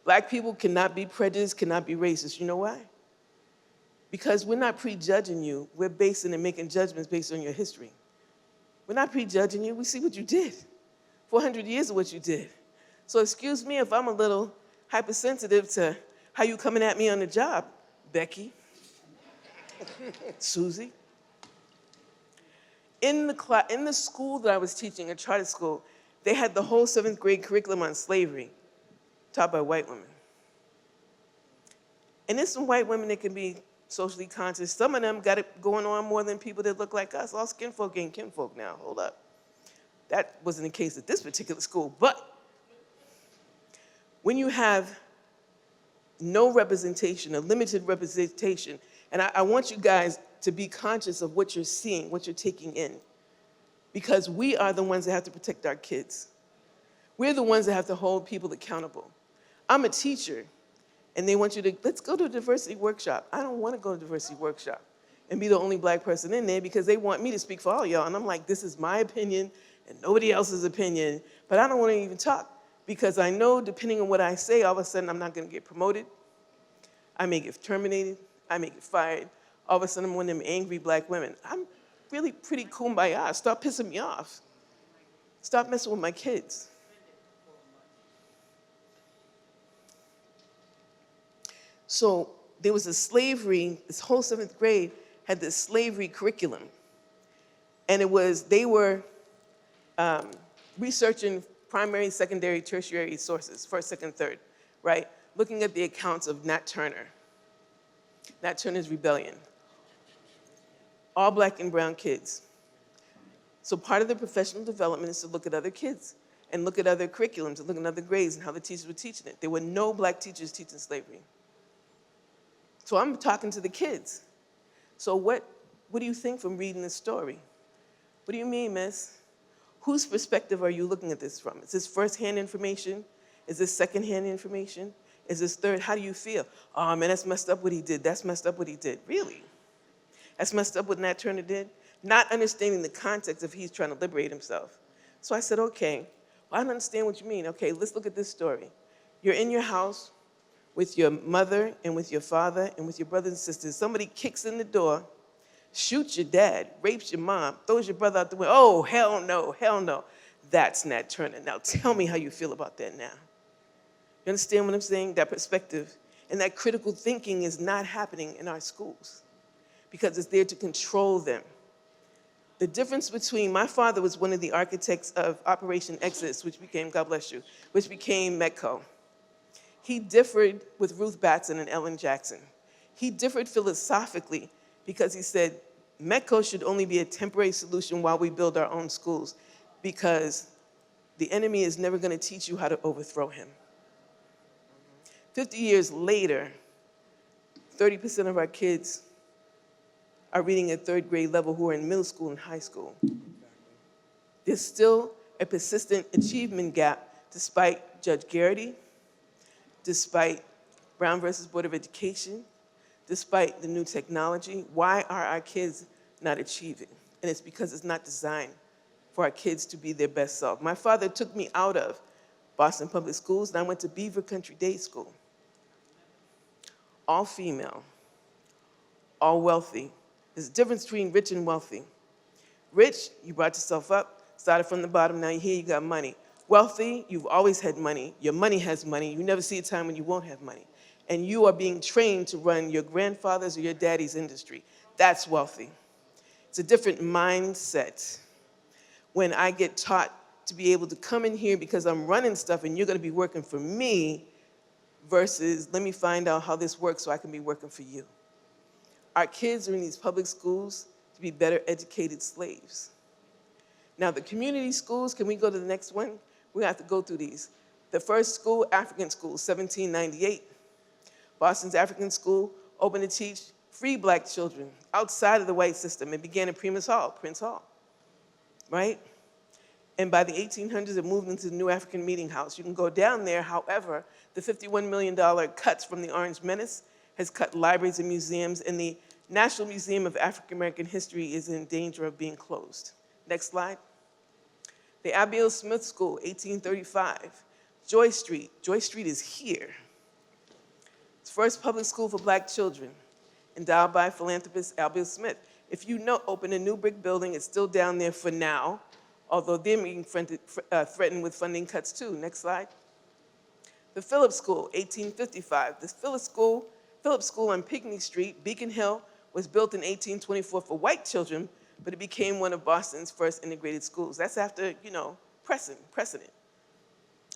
[SPEAKER 12] Black people cannot be prejudiced, cannot be racist. You know why? Because we're not prejudging you. We're basing and making judgments based on your history. We're not prejudging you. We see what you did. 400 years of what you did. So excuse me if I'm a little hypersensitive to how you coming at me on the job, Becky, Susie. In the school that I was teaching, a charter school, they had the whole 7th grade curriculum on slavery, taught by white women. And there's some white women that can be socially conscious. Some of them got it going on more than people that look like us. All skin folk ain't kinfolk now, hold up. That wasn't the case at this particular school, but when you have no representation, a limited representation, and I want you guys to be conscious of what you're seeing, what you're taking in, because we are the ones that have to protect our kids. We're the ones that have to hold people accountable. I'm a teacher, and they want you to, let's go to a diversity workshop. I don't want to go to a diversity workshop and be the only black person in there because they want me to speak for all y'all, and I'm like, this is my opinion and nobody else's opinion, but I don't want to even talk. Because I know, depending on what I say, all of a sudden I'm not going to get promoted. I may get terminated. I may get fired. All of a sudden I'm one of them angry black women. I'm really pretty kumbaya. Stop pissing me off. Stop messing with my kids. So there was a slavery, this whole 7th grade had this slavery curriculum. And they were researching primary, secondary, tertiary sources, first, second, third, right? Looking at the accounts of Nat Turner, Nat Turner's rebellion. All black and brown kids. So part of the professional development is to look at other kids and look at other curriculums and look at other grades and how the teachers were teaching it. There were no black teachers teaching slavery. So I'm talking to the kids. So what do you think from reading this story? What do you mean, miss? Whose perspective are you looking at this from? Is this first-hand information? Is this second-hand information? Is this third? How do you feel? Oh, man, that's messed up what he did. That's messed up what he did. Really? That's messed up what Nat Turner did? Not understanding the context of he's trying to liberate himself. So I said, okay, well, I don't understand what you mean. Okay, let's look at this story. You're in your house with your mother and with your father and with your brothers and sisters. Somebody kicks in the door, shoots your dad, rapes your mom, throws your brother out the window. Oh, hell no, hell no. That's Nat Turner. Now tell me how you feel about that now. You understand what I'm saying? That perspective and that critical thinking is not happening in our schools because it's there to control them. The difference between, my father was one of the architects of Operation Exodus, which became, God bless you, which became Metco. He differed with Ruth Batson and Ellen Jackson. He differed philosophically because he said, Metco should only be a temporary solution while we build our own schools because the enemy is never going to teach you how to overthrow him. 50 years later, 30% of our kids are reading at third grade level who are in middle school and high school. There's still a persistent achievement gap despite Judge Garrity, despite Brown versus Board of Education, despite the new technology. Why are our kids not achieving? And it's because it's not designed for our kids to be their best self. My father took me out of Boston Public Schools, and I went to Beaver Country Day School. All female, all wealthy. There's a difference between rich and wealthy. Rich, you brought yourself up, started from the bottom, now you're here, you got money. Wealthy, you've always had money. Your money has money. You never see a time when you won't have money. And you are being trained to run your grandfather's or your daddy's industry. That's wealthy. It's a different mindset. When I get taught to be able to come in here because I'm running stuff and you're gonna be working for me versus let me find out how this works so I can be working for you. Our kids are in these public schools to be better educated slaves. Now the community schools, can we go to the next one? We have to go through these. The first school, African school, 1798. Boston's African school opened to teach free black children outside of the white system. It began in Prince Hall, right? And by the 1800s, it moved into the New African Meeting House. You can go down there, however, the $51 million cuts from the Orange Menace has cut libraries and museums, and the National Museum of African American History is in danger of being closed. Next slide. The Abiel Smith School, 1835. Joy Street is here. It's the first public school for black children, endowed by philanthropist Abiel Smith. If you know, opened a new brick building, it's still down there for now, although they're being threatened with funding cuts too. Next slide. The Phillips School, 1855. The Phillips School on Pinckney Street, Beacon Hill, was built in 1824 for white children, but it became one of Boston's first integrated schools. That's after, precedent.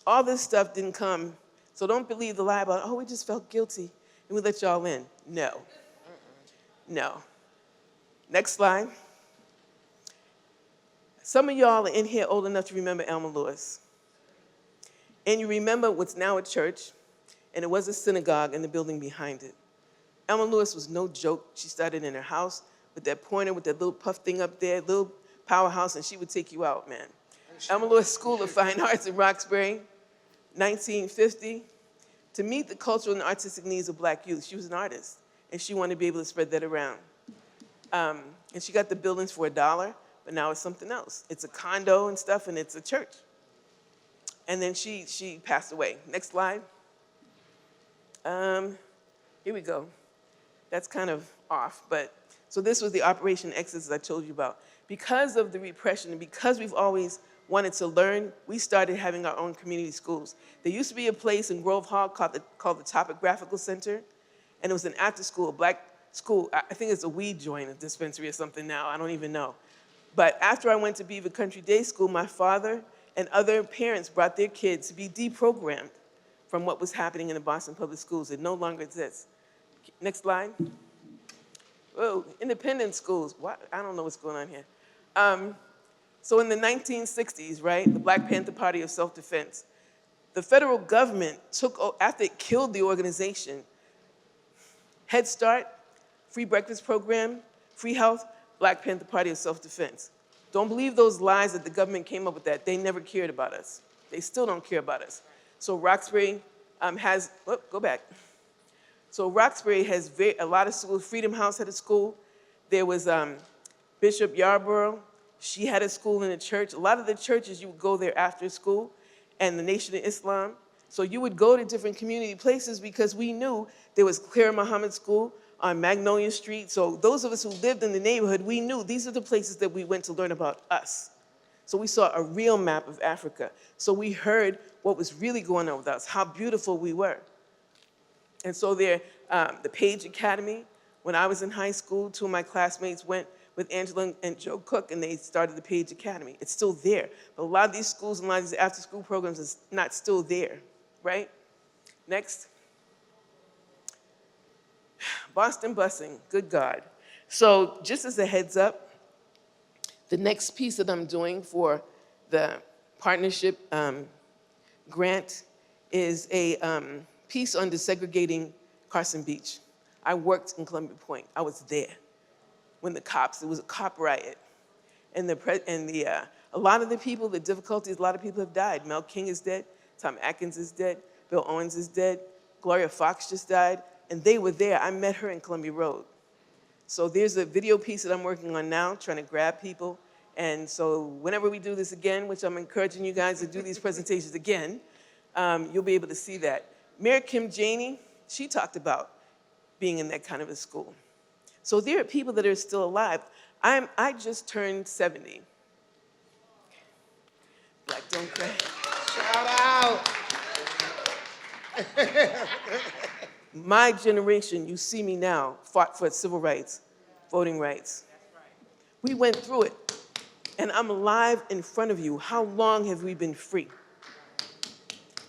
[SPEAKER 12] All this stuff didn't come, so don't believe the lie about, oh, we just felt guilty and we let y'all in. No. No. Next slide. Some of y'all are in here old enough to remember Elma Lewis. And you remember what's now a church, and it was a synagogue in the building behind it. Elma Lewis was no joke. She started in her house with that pointer, with that little puff thing up there, little powerhouse, and she would take you out, man. Elma Lewis School of Fine Arts in Roxbury, 1950. To meet the cultural and artistic needs of black youth, she was an artist, and she wanted to be able to spread that around. And she got the buildings for $1, but now it's something else. It's a condo and stuff, and it's a church. And then she passed away. Next slide. Here we go. That's kind of off, but so this was the Operation Exodus I told you about. Because of the repression and because we've always wanted to learn, we started having our own community schools. There used to be a place in Grove Hall called the Topographical Center, and it was an after-school, black school. I think it's a weed joint, a dispensary or something now, I don't even know. But after I went to Beaver Country Day School, my father and other parents brought their kids to be deprogrammed from what was happening in the Boston Public Schools. It no longer exists. Next slide. Whoa, independent schools. What? I don't know what's going on here. So in the 1960s, right, the Black Panther Party of Self-Defense, the federal government after it killed the organization, Head Start, free breakfast program, free health, Black Panther Party of Self-Defense. Don't believe those lies that the government came up with that. They never cared about us. They still don't care about us. So Roxbury has, go back. So Roxbury has a lot of schools. Freedom House had a school. There was Bishop Yarborough. She had a school in a church. A lot of the churches, you would go there after school, and the Nation of Islam. So you would go to different community places because we knew there was Clara Muhammad School on Magnolia Street. So those of us who lived in the neighborhood, we knew these are the places that we went to learn about us. So we saw a real map of Africa. So we heard what was really going on with us, how beautiful we were. And so there, the Page Academy, when I was in high school, two of my classmates went with Angela and Joe Cook, and they started the Page Academy. It's still there. But a lot of these schools and a lot of these after-school programs is not still there, right? Next. Boston busing, good God. So just as a heads up, the next piece that I'm doing for the partnership grant is a piece on desegregating Carson Beach. I worked in Columbia Point. I was there when it was a cop riot. And a lot of the people, the difficulties, a lot of people have died. Mel King is dead, Tom Atkins is dead, Bill Owens is dead, Gloria Fox just died, and they were there. I met her in Columbia Road. So there's a video piece that I'm working on now, trying to grab people And so whenever we do this again, which I'm encouraging you guys to do these presentations again, you'll be able to see that. Mayor Kim Janey, she talked about being in that kind of a school. So there are people that are still alive. I just turned 70. Black don't cry.
[SPEAKER 3] Shout out.
[SPEAKER 12] My generation, you see me now, fought for civil rights, voting rights. We went through it, and I'm alive in front of you. How long have we been free?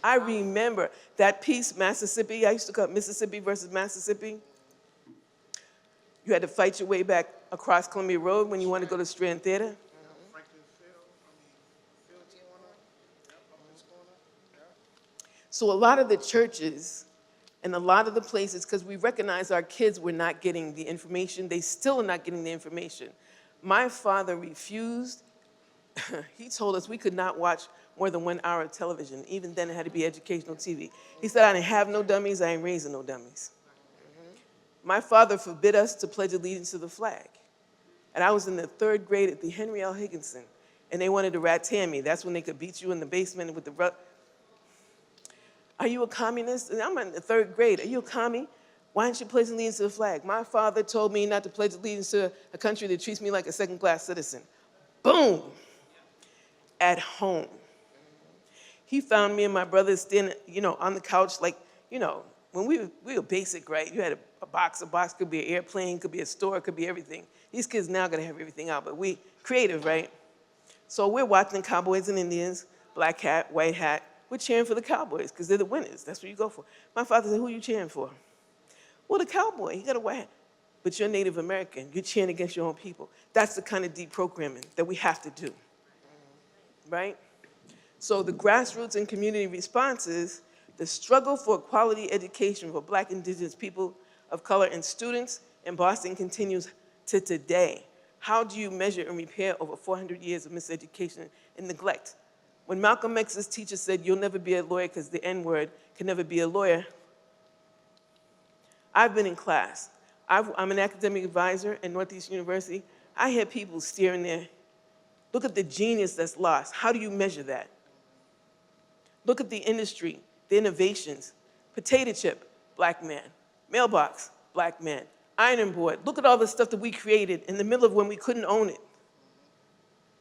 [SPEAKER 12] I remember that piece, Mississippi. I used to call it Mississippi versus Mississippi. You had to fight your way back across Columbia Road when you wanted to go to Strand Theater. So a lot of the churches and a lot of the places, because we recognize our kids were not getting the information, they still are not getting the information. My father refused. He told us we could not watch more than 1 hour of television. Even then, it had to be educational TV. He said, I didn't have no dummies, I ain't raising no dummies. My father forbid us to pledge allegiance to the flag. And I was in the 3rd grade at the Henry L. Higginson, and they wanted to rat-tan me. That's when they could beat you in the basement with the Are you a communist? And I'm in the 3rd grade. Are you a commie? Why aren't you pledging allegiance to the flag? My father told me not to pledge allegiance to a country that treats me like a second-class citizen. Boom! At home. He found me and my brother standing, on the couch, like, when we were basic, right? You had a box could be an airplane, could be a store, could be everything. These kids now gotta have everything out, but we creative, right? So we're watching Cowboys and Indians, black hat, white hat. We're cheering for the Cowboys because they're the winners. That's what you go for. My father said, who are you cheering for? Well, the cowboy, he got a white hat. But you're Native American. You're cheering against your own people. That's the kind of deep programming that we have to do, right? So the grassroots and community responses, the struggle for quality education for Black, Indigenous people of color and students in Boston continues to today. How do you measure and repair over 400 years of miseducation and neglect? When Malcolm X's teacher said, you'll never be a lawyer because the N-word can never be a lawyer, I've been in class. I'm an academic advisor at Northeast University. I had people staring there. Look at the genius that's lost. How do you measure that? Look at the industry, the innovations. Potato chip, Black man. Mailbox, Black man. Ironing board. Look at all the stuff that we created in the middle of when we couldn't own it.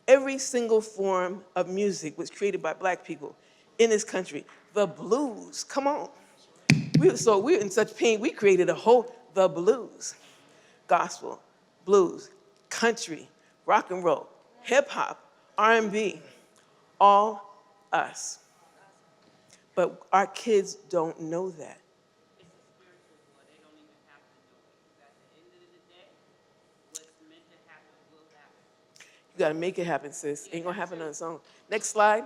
[SPEAKER 12] Every single form of music was created by Black people in this country. The blues, come on. We were in such pain, we created the blues. Gospel, blues, country, rock and roll, hip hop, R&B, all us. But our kids don't know that. You gotta make it happen, sis. Ain't gonna happen on its own. Next slide.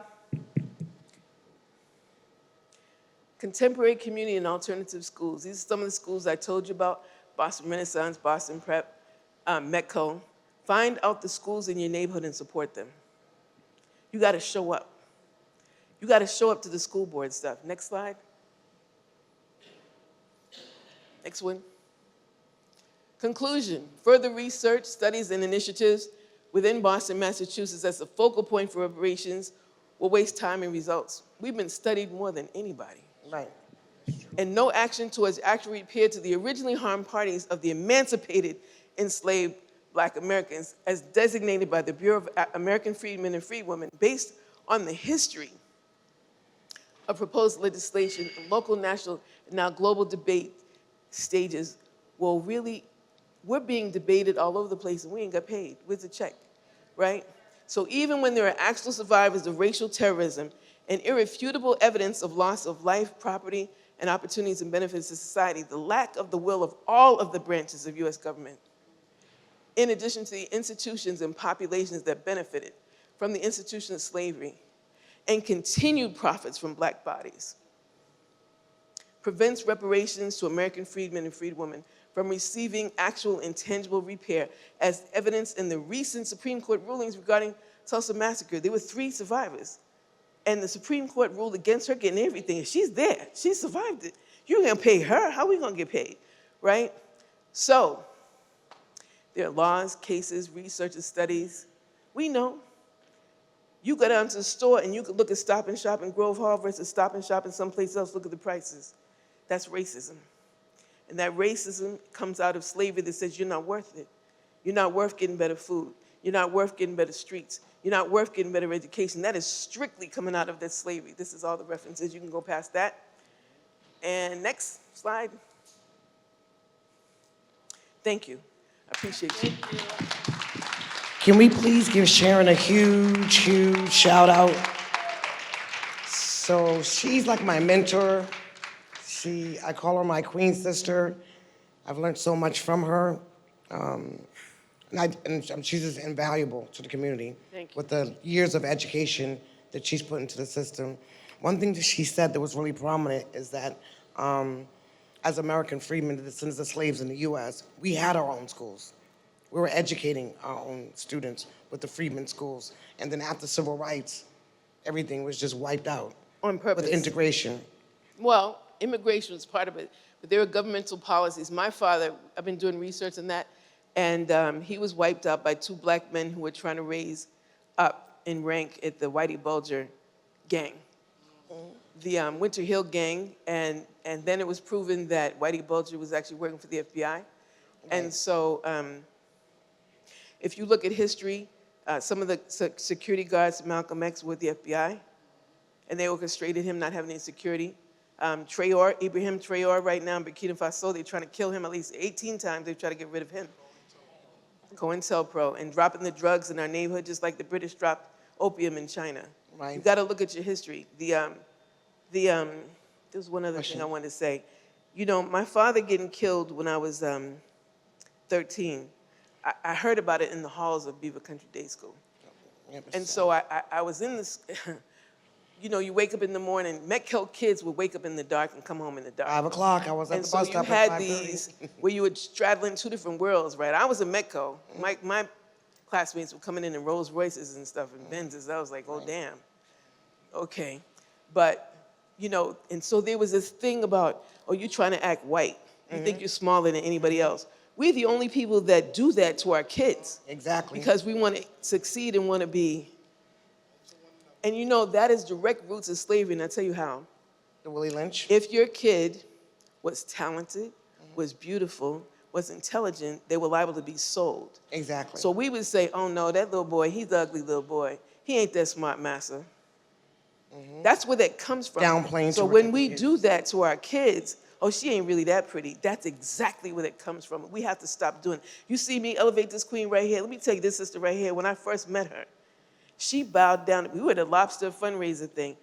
[SPEAKER 12] Contemporary community and alternative schools. These are some of the schools I told you about. Boston Renaissance, Boston Prep, Metco. Find out the schools in your neighborhood and support them. You gotta show up. You gotta show up to the school board stuff. Next slide. Next one. Conclusion, further research, studies, and initiatives within Boston, Massachusetts as a focal point for reparations will waste time and results. We've been studied more than anybody.
[SPEAKER 3] Right.
[SPEAKER 12] And no action towards actual repair to the originally harmed parties of the emancipated enslaved Black Americans as designated by the Bureau of American Freedmen and Freedwomen based on the history of proposed legislation, local, national, and now global debate stages will really, we're being debated all over the place and we ain't got paid. Where's the check, right? So even when there are actual survivors of racial terrorism and irrefutable evidence of loss of life, property, and opportunities and benefits to society, the lack of the will of all of the branches of US government, in addition to the institutions and populations that benefited from the institution of slavery and continued profits from Black bodies, prevents reparations to American freedmen and freedwomen from receiving actual intangible repair as evidenced in the recent Supreme Court rulings regarding Tulsa Massacre. There were 3 survivors, and the Supreme Court ruled against her getting everything. And she's there, she survived it. You're gonna pay her, how are we gonna get paid, right? So, there are laws, cases, research, and studies We know. You go down to the store and you could look at Stop and Shop in Grove Hall versus Stop and Shop in someplace else, look at the prices. That's racism. And that racism comes out of slavery that says you're not worth it. You're not worth getting better food. You're not worth getting better streets. You're not worth getting better education. That is strictly coming out of that slavery. This is all the references. You can go past that. And next slide. Thank you. I appreciate you.
[SPEAKER 3] Can we please give Sharon a huge, huge shout out? So she's like my mentor. I call her my queen sister. I've learned so much from her. And she's just invaluable to the community.
[SPEAKER 12] Thank you.
[SPEAKER 3] With the years of education that she's put into the system. One thing that she said that was really prominent is that as American freedmen, the descendants of slaves in the US, we had our own schools. We were educating our own students with the freedmen schools. And then after civil rights, everything was just wiped out.
[SPEAKER 12] On purpose.
[SPEAKER 3] With integration.
[SPEAKER 12] Well, immigration was part of it, but there were governmental policies. My father, I've been doing research on that, and he was wiped out by two black men who were trying to raise up in rank at the Whitey Bulger gang, the Winter Hill gang, and then it was proven that Whitey Bulger was actually working for the FBI. Right. And so if you look at history, some of the security guards of Malcolm X were the FBI, and they orchestrated him not having any security. Ibrahim Traore, right now in Burkina Faso, they're trying to kill him at least 18 times. They've tried to get rid of him. COINTELPRO, and dropping the drugs in our neighborhood just like the British dropped opium in China. Right. You got to look at your history. There's one other thing I wanted to say. You know, my father getting killed when I was 13, I heard about it in the halls of Beaver Country Day School. And so I was in this, you know, you wake up in the morning, Metco kids would wake up in the dark and come home in the dark.
[SPEAKER 3] 5 o'clock, I was at the bus stop at 5:30.
[SPEAKER 12] And so you had these where you were straddling two different worlds, right? I was a Metco. My classmates were coming in Rolls Royces and stuff and Benzes. I was like, oh, damn. Okay. But, you know, and so there was this thing about, oh, you're trying to act white. You think you're smaller than anybody else. We're the only people that do that to our kids.
[SPEAKER 3] Exactly.
[SPEAKER 12] Because we want to succeed and want to be. And you know, that is direct roots of slavery, and I'll tell you how.
[SPEAKER 3] The Willie Lynch.
[SPEAKER 12] If your kid was talented, was beautiful, was intelligent, they were liable to be sold.
[SPEAKER 3] Exactly.
[SPEAKER 12] So we would say, oh no, that little boy, he's the ugly little boy. He ain't that smart, massa. That's where that comes from.
[SPEAKER 3] Downplaying.
[SPEAKER 12] So when we do that to our kids, oh, she ain't really that pretty. That's exactly where it comes from. We have to stop doing it. You see me elevate this queen right here. Let me tell you this sister right here. When I first met her, she bowed down. We were at a lobster fundraiser thing.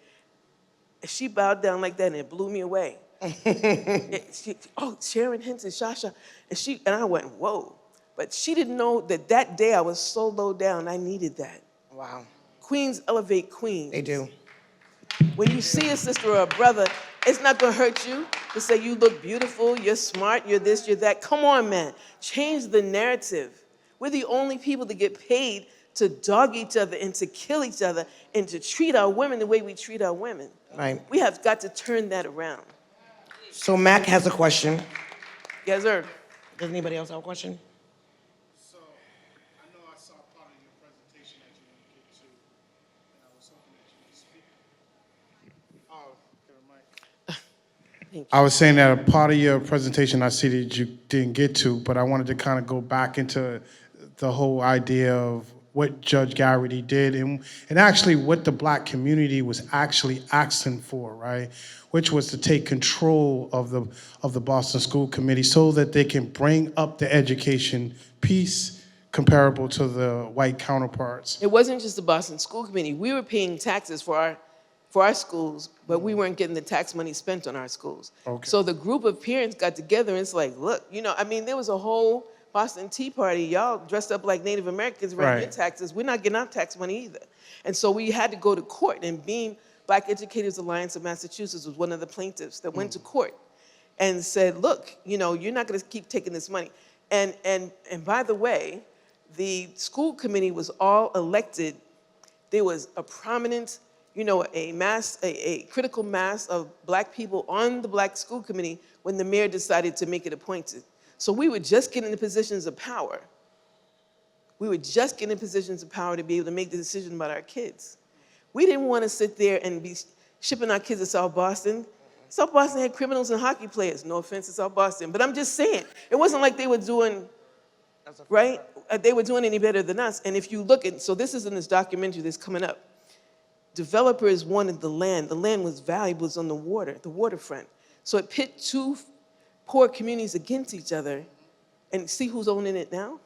[SPEAKER 12] She bowed down like that, and it blew me away. Oh, Sharon Henson, Shasha. And I went, whoa. But she didn't know that day I was so low down, I needed that.
[SPEAKER 3] Wow.
[SPEAKER 12] Queens elevate queens.
[SPEAKER 3] They do.
[SPEAKER 12] When you see a sister or a brother, it's not going to hurt you to say you look beautiful, you're smart, you're this, you're that. Come on, man. Change the narrative. We're the only people that get paid to dog each other and to kill each other and to treat our women the way we treat our women.
[SPEAKER 3] Right.
[SPEAKER 12] We have got to turn that around.
[SPEAKER 3] So Mac has a question.
[SPEAKER 12] Yes, sir.
[SPEAKER 3] Does anybody else have a question?
[SPEAKER 6] So, I know I saw part of your presentation that you didn't get to, and I was hoping that you could speak. Oh, get a mic.
[SPEAKER 12] Thank you.
[SPEAKER 6] I was saying that a part of your presentation I see that you didn't get to, but I wanted to kind of go back into the whole idea of what Judge Garrity did and actually what the black community was actually asking for, right? Which was to take control of the Boston School Committee so that they can bring up the education piece comparable to the white counterparts.
[SPEAKER 12] It wasn't just the Boston School Committee. We were paying taxes for our schools, but we weren't getting the tax money spent on our schools.
[SPEAKER 6] Okay.
[SPEAKER 12] So the group of parents got together and it's like, look, you know, I mean, there was a whole Boston Tea Party. Y'all dressed up like Native Americans, writing your taxes. We're not getting our tax money either. And so we had to go to court, and Beam Black Educators Alliance of Massachusetts was one of the plaintiffs that went to court and said, look, you know, you're not going to keep taking this money. And by the way, the school committee was all elected. There was a prominent, you know, a critical mass of black people on the black school committee when the mayor decided to make it appointed. So we were just getting the positions of power. we were just getting in positions of power to be able to make the decision about our kids. We didn't want to sit there and be shipping our kids to South Boston. South Boston had criminals and hockey players. No offense to South Boston, but I'm just saying, it wasn't like they were doing, right? They were doing any better than us. And if you look at, so this is in this documentary that's coming up. Developers wanted the land. The land was valuable, it was on the water, the waterfront. So it pit two poor communities against each other, and see who's owning it now?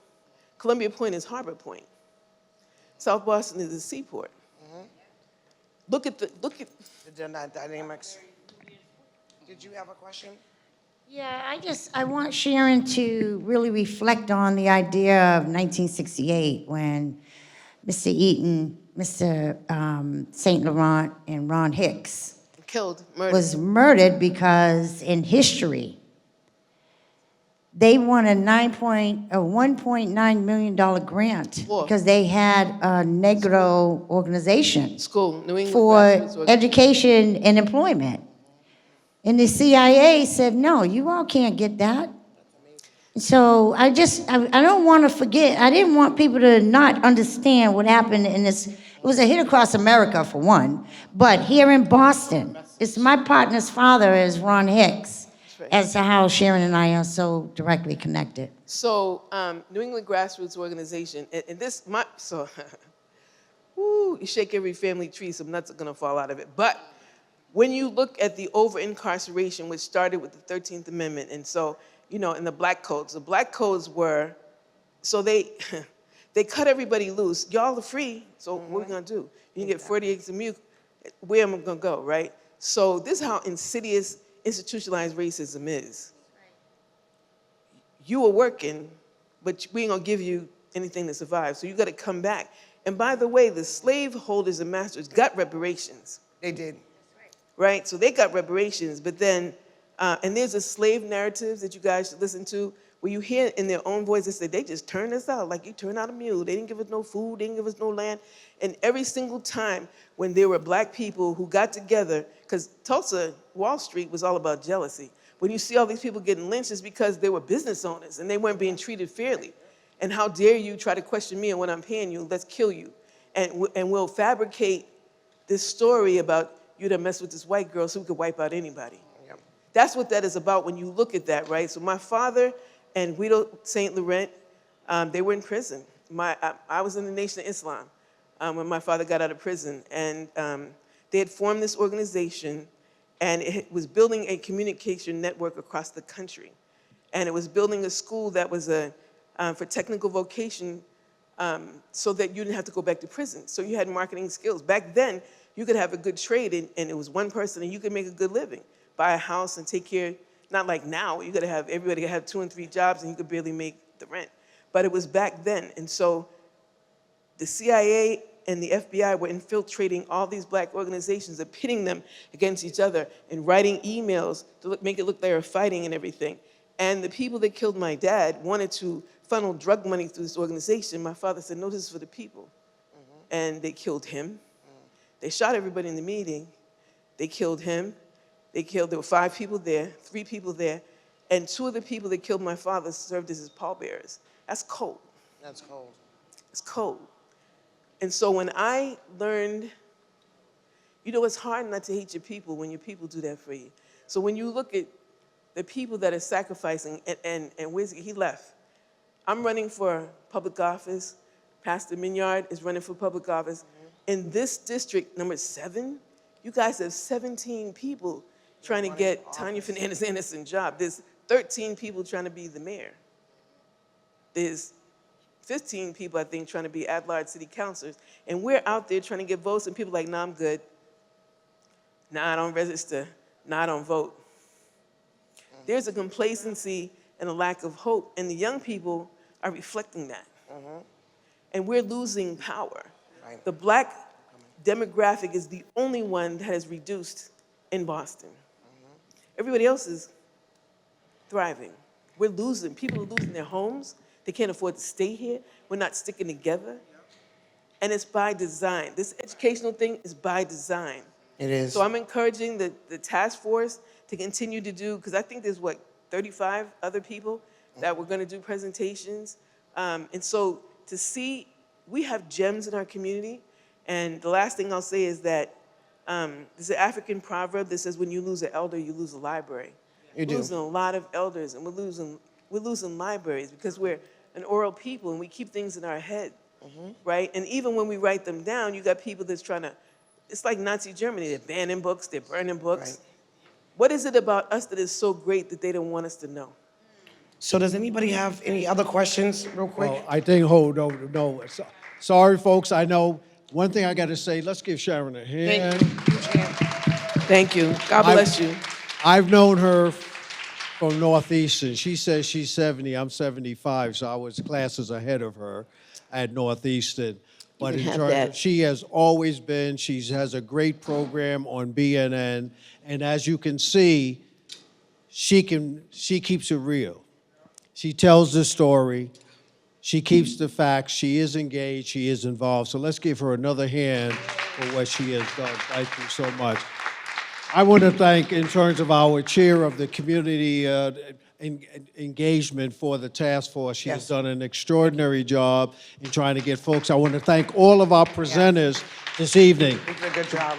[SPEAKER 12] Columbia Point is Harbor Point. South Boston is the seaport. Look at
[SPEAKER 3] The dynamics. Did you have a question?
[SPEAKER 7] Yeah, I want Sharon to really reflect on the idea of 1968 when Mr. Eaton, Mr. St. Laurent, and Ron Hicks
[SPEAKER 12] murdered.
[SPEAKER 7] Was murdered because in history, they won a $1.9 million grant because they had a Negro organization
[SPEAKER 12] New England
[SPEAKER 7] for
[SPEAKER 12] Grassroots Organization.
[SPEAKER 7] education and employment. And the CIA said, no, you all can't get that. So I don't want to forget, I didn't want people to not understand what happened in this. It was a hit across America for one, but here in Boston, it's my partner's father is Ron Hicks, as to how Sharon and I are so directly connected.
[SPEAKER 12] So New England Grassroots Organization, and this, woo, you shake every family tree, some nuts are gonna fall out of it. But when you look at the over-incarceration, which started with the 13th Amendment, and so, you know, in the black codes were, so they cut everybody loose. Y'all are free, so what are we gonna do? You can get 40 acres of milk, where am I gonna go, right? So this is how insidious institutionalized racism is. You were working, but we ain't gonna give you anything to survive, so you gotta come back. And by the way, the slaveholders and masters got reparations.
[SPEAKER 3] They did.
[SPEAKER 12] Right, so they got reparations, but then, and there's a slave narrative that you guys should listen to, where you hear in their own voice, they say, they just turned us out, like you turn out a mule. They didn't give us no food, they didn't give us no land. And every single time when there were black people who got together, because Tulsa, Wall Street was all about jealousy. When you see all these people getting lynched, it's because they were business owners and they weren't being treated fairly. And how dare you try to question me and what I'm paying you, let's kill you. And we'll fabricate this story about you done mess with this white girl so we could wipe out anybody.
[SPEAKER 3] Yep.
[SPEAKER 12] That's what that is about when you look at that, right? So my father and Guido St. Laurent, they were in prison. I was in the Nation of Islam when my father got out of prison. And they had formed this organization, and it was building a communication network across the country. And it was building a school that was for technical vocation so that you didn't have to go back to prison. So you had marketing skills. Back then, you could have a good trade, and it was one person, and you could make a good living. Buy a house and take care, not like now, you gotta have, everybody could have 2 and 3 jobs, and you could barely make the rent. But it was back then, and so the CIA and the FBI were infiltrating all these black organizations and pitting them against each other and writing emails to make it look like they were fighting and everything. And the people that killed my dad wanted to funnel drug money through this organization. My father said, no, this is for the people. And they killed him. They shot everybody in the meeting. They killed him. There were 5 people there, 3 people there, and 2 of the people that killed my father served as his pallbearers. That's cold.
[SPEAKER 3] That's cold.
[SPEAKER 12] It's cold. And so when I learned, you know, it's hard not to hate your people when your people do that for you. So when you look at the people that are sacrificing, and he left. I'm running for public office. Pastor Minyard is running for public office. In this district, number 7, you guys have 17 people trying to get Tanya Fernandez Anderson's job. There's 13 people trying to be the mayor. There's 15 people, I think, trying to be at-large city councilors. And we're out there trying to get votes, and people are like, nah, I'm good. Nah, I don't register. Nah, I don't vote. There's a complacency and a lack of hope, and the young people are reflecting that. And we're losing power. The black demographic is the only one that has reduced in Boston. Everybody else is thriving. We're losing. People are losing their homes. They can't afford to stay here. We're not sticking together. And it's by design. This educational thing is by design.
[SPEAKER 3] It is.
[SPEAKER 12] So I'm encouraging the task force to continue to do, because I think there's, 35 other people that were going to do presentations. And so to see, we have gems in our community. And the last thing I'll say is that there's an African proverb that says, when you lose an elder, you lose a library.
[SPEAKER 3] You do.
[SPEAKER 12] We're losing a lot of elders, and we're losing libraries because we're an oral people and we keep things in our head, right? And even when we write them down, you got people that's trying to, it's like Nazi Germany, they're banning books, they're burning books.
[SPEAKER 3] Right.
[SPEAKER 12] What is it about us that is so great that they don't want us to know?
[SPEAKER 3] So does anybody have any other questions, real quick?
[SPEAKER 1] Well, I think, no. Sorry, folks, I know. One thing I got to say, let's give Sharon a hand.
[SPEAKER 12] Thank you. God bless you.
[SPEAKER 1] I've known her from Northeastern. She says she's 70, I'm 75, so I was classes ahead of her at Northeastern. But in terms of, she has always been, she has a great program on BNN, and as you can see, she keeps it real. She tells the story, she keeps the facts, she is engaged, she is involved. So let's give her another hand for what she has done. Thank you so much. I want to thank, in terms of our chair of the community engagement for the task force, she has done an extraordinary job in trying to get folks. I want to thank all of our presenters this evening.
[SPEAKER 3] You did a good job.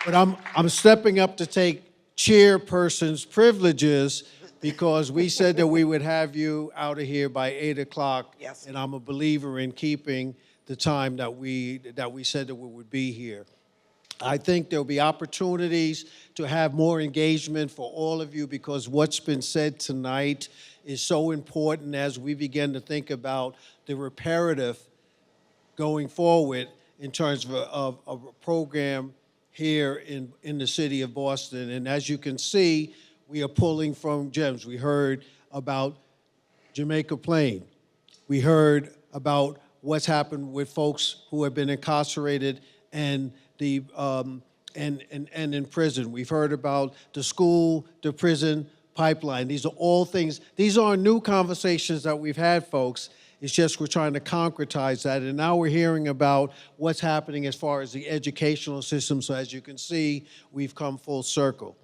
[SPEAKER 1] But I'm stepping up to take chairperson's privileges because we said that we would have you out of here by 8 o'clock.
[SPEAKER 3] Yes.
[SPEAKER 1] And I'm a believer in keeping the time that we said that we would be here. I think there'll be opportunities to have more engagement for all of you because what's been said tonight is so important as we begin to think about the reparative going forward in terms of a program here in the city of Boston. And as you can see, we are pulling from gems. We heard about Jamaica Plain. We heard about what's happened with folks who have been incarcerated and in prison. We've heard about the school to prison pipeline. These are all things, these aren't new conversations that we've had, folks. It's just we're trying to concretize that. And now we're hearing about what's happening as far as the educational system. So as you can see, we've come full circle.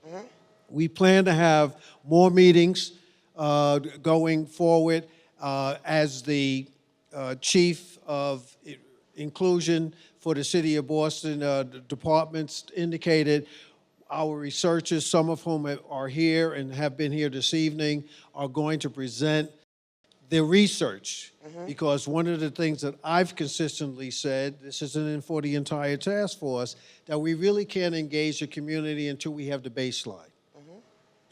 [SPEAKER 1] We plan to have more meetings going forward as the chief of inclusion for the city of Boston departments indicated. Our researchers, some of whom are here and have been here this evening, are going to present their research. Because one of the things that I've consistently said, this isn't for the entire task force, that we really can't engage the community until we have the baseline.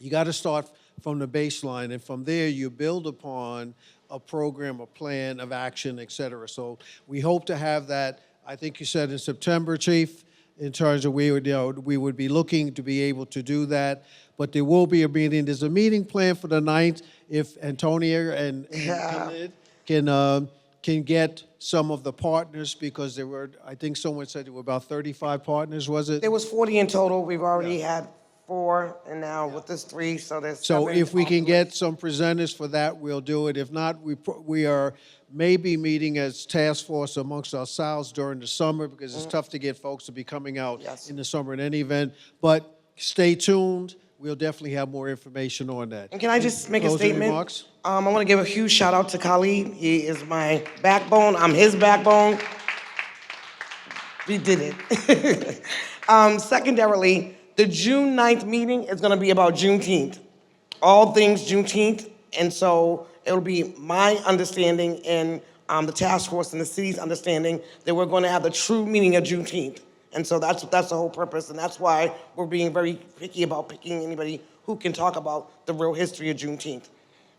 [SPEAKER 1] You got to start from the baseline, and from there you build upon a program, a plan of action, et cetera. So we hope to have that, I think you said in September, Chief, in terms of we would be looking to be able to do that. But there will be a meeting. There's a meeting planned for the 9th if Antonia and Khalid can get some of the partners, because there were, I think someone said there were about 35 partners, was it?
[SPEAKER 3] There was 40 in total. We've already had 4, and now with this 3, so there's
[SPEAKER 1] So
[SPEAKER 3] 7
[SPEAKER 1] if we can
[SPEAKER 3] on the
[SPEAKER 1] get
[SPEAKER 3] list.
[SPEAKER 1] some presenters for that, we'll do it. If not, we are maybe meeting as task force amongst ourselves during the summer, because it's tough to get folks to be coming out in the summer in any event. But stay tuned. We'll definitely have more information on that.
[SPEAKER 3] And can I just make a
[SPEAKER 1] Closing
[SPEAKER 3] statement?
[SPEAKER 1] remarks?
[SPEAKER 3] I want to give a huge shout out to Khalid. He is my backbone. I'm his backbone. We did it. Secondarily, the June 9th meeting is going to be about Juneteenth. All things Juneteenth. And so it'll be my understanding and the task force and the city's understanding that we're going to have the true meaning of Juneteenth. And so that's the whole purpose. And that's why we're being very picky about picking anybody who can talk about the real history of Juneteenth.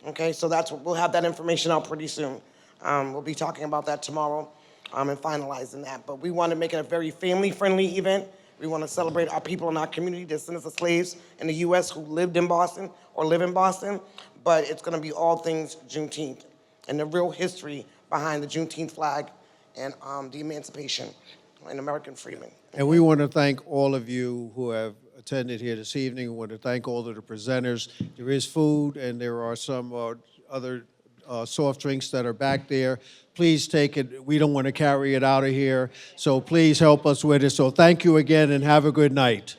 [SPEAKER 3] Okay, so we'll have that information out pretty soon. We'll be talking about that tomorrow and finalizing that. But we want to make it a very family-friendly event. We want to celebrate our people in our community, descendants of slaves in the U.S. who lived in Boston or live in Boston. But it's going to be all things Juneteenth and the real history behind the Juneteenth flag and the emancipation and American freedom.
[SPEAKER 1] And we want to thank all of you who have attended here this evening. We want to thank all of the presenters. There is food, and there are some other soft drinks that are back there. Please take it. We don't want to carry it out of here, so please help us with it. So thank you again, and have a good night.